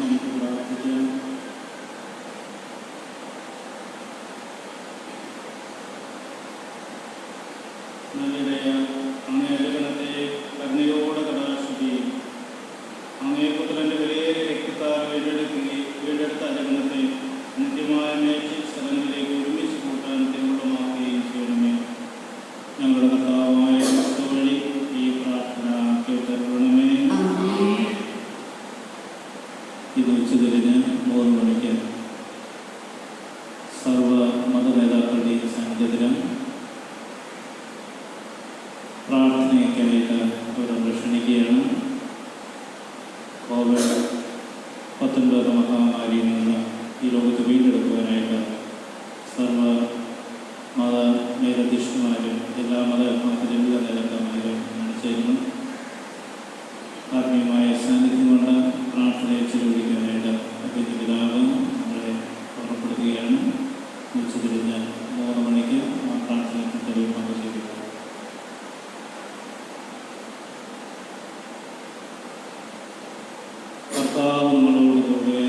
നമുക്ക് പ്രാർത്ഥിക്കാം. നല്ലിടയ അങ്ങേ ലേഖനത്തെ കരുണയോടെ കടാക്ഷിക്കുകയും അങ്ങേ പുത്രന്റെ വിലയേറിയ രക്തത്താൽ വീണ്ടെടുത്ത ലേഖനത്തെ നിത്യമായ മേച്ചിൽ സ്ഥലങ്ങളിലേക്ക് ഒരുമിച്ച് കൂട്ടാൻ തിരുവുള്ളമാക്കുകയും ചെയ്യണമേ. ഞങ്ങളുടെ കർത്താവായ ക്രിസ്തു വഴി ഈ പ്രാർത്ഥന കേട്ടരുളണമേ. ഇത് ഉച്ചതിരിഞ്ഞ് 3 മണിക്ക് സർവ മത നേതാക്കളുടെയും സാന്നിധ്യത്തിലും പ്രാർത്ഥനയ്ക്കായിട്ട് അവരെ ക്ഷണിക്കുകയാണ്. കോവിഡ്-19 മഹാമാരിയിൽ നിന്ന് ഈ ലോകത്ത് വീണ്ടെടുക്കുവാനായിട്ട് സർവ മത മേലധ്യക്ഷന്മാരും എല്ലാ മതവിഭാഗത്തിലെ നേതാക്കന്മാരും ചേരുന്നു. ആത്മീയമായ സാന്നിധ്യം കൊണ്ട് പ്രാർത്ഥനയെ ചെലവഴിക്കാനായിട്ട് അഭിനന്ദ പിതാവ് നമ്മളെ ഓർമ്മപ്പെടുത്തുകയാണ്. ഉച്ചതിരിഞ്ഞ് 3 മണിക്ക് ആ പ്രാർത്ഥനയ്ക്ക് പങ്കുചേരുക. കർത്താവ് നമ്മളോടുകൂടെ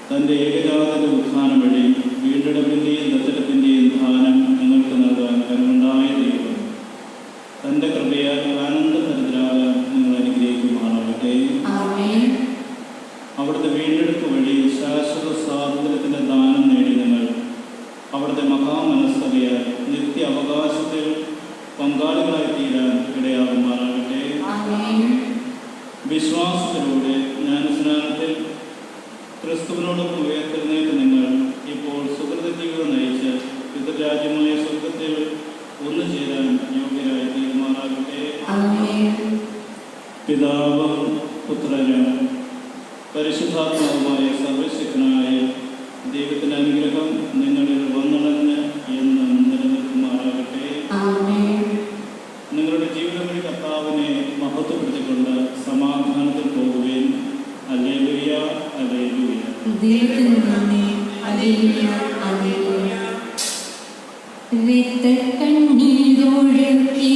തൻ്റെ ഏകജാതന്റെ ഉത്ഥാനം വഴി വീണ്ടെടുപ്പിൻ്റെയും ദത്തെടുപ്പിൻ്റെയും ദാനം നിങ്ങൾക്ക് നൽകാൻ കരുണായ ദൈവം തൻ്റെ കൃപയാൽ ആനന്ദതരത്തിലായ നിങ്ങൾ അനുഗ്രഹിക്കുമാറാകട്ടെ. അവിടുത്തെ വീണ്ടെടുപ്പ് വഴി ശാശ്വത സ്വാതന്ത്ര്യത്തിൻ്റെ ദാനം നേടി നിങ്ങൾ അവിടുത്തെ മഹാമനസ്സതയാൽ നിത്യ അവകാശത്തിൽ പങ്കാളികളായി തീരാൻ ഇടയാകുമാറാകട്ടെ. വിശ്വാസത്തിലൂടെ ജ്ഞാനസ്നാനത്തിൽ ക്രിസ്തുവിനോടൊപ്പം ഉയർത്തെഴുന്നേറ്റ് നിങ്ങൾ ഇപ്പോൾ സുഹൃത ജീവിതം നയിച്ച് പിതൃരാജ്യമായ സ്വർഗത്തിൽ ഒന്നു ചേരാൻ യോഗ്യരായി തീരുമാറാകട്ടെ. പിതാവും പുത്രനും പരിശുദ്ധാത്മാവുമായ സർവശക്തനായ ദൈവത്തിൻ്റെ അനുഗ്രഹം നിങ്ങളിൽ വന്നണഞ്ഞ് എന്നും നിലനിൽക്കുമാറാകട്ടെ. നിങ്ങളുടെ ജീവിതം വഴി കർത്താവിനെ മഹത്വപ്പെടുത്തിക്കൊണ്ട് സമാധാനത്തിൽ പോകുകയും ഹല്ലേലൂയ ഹല്ലേലൂയ. കണ്ണീരൊഴുക്കി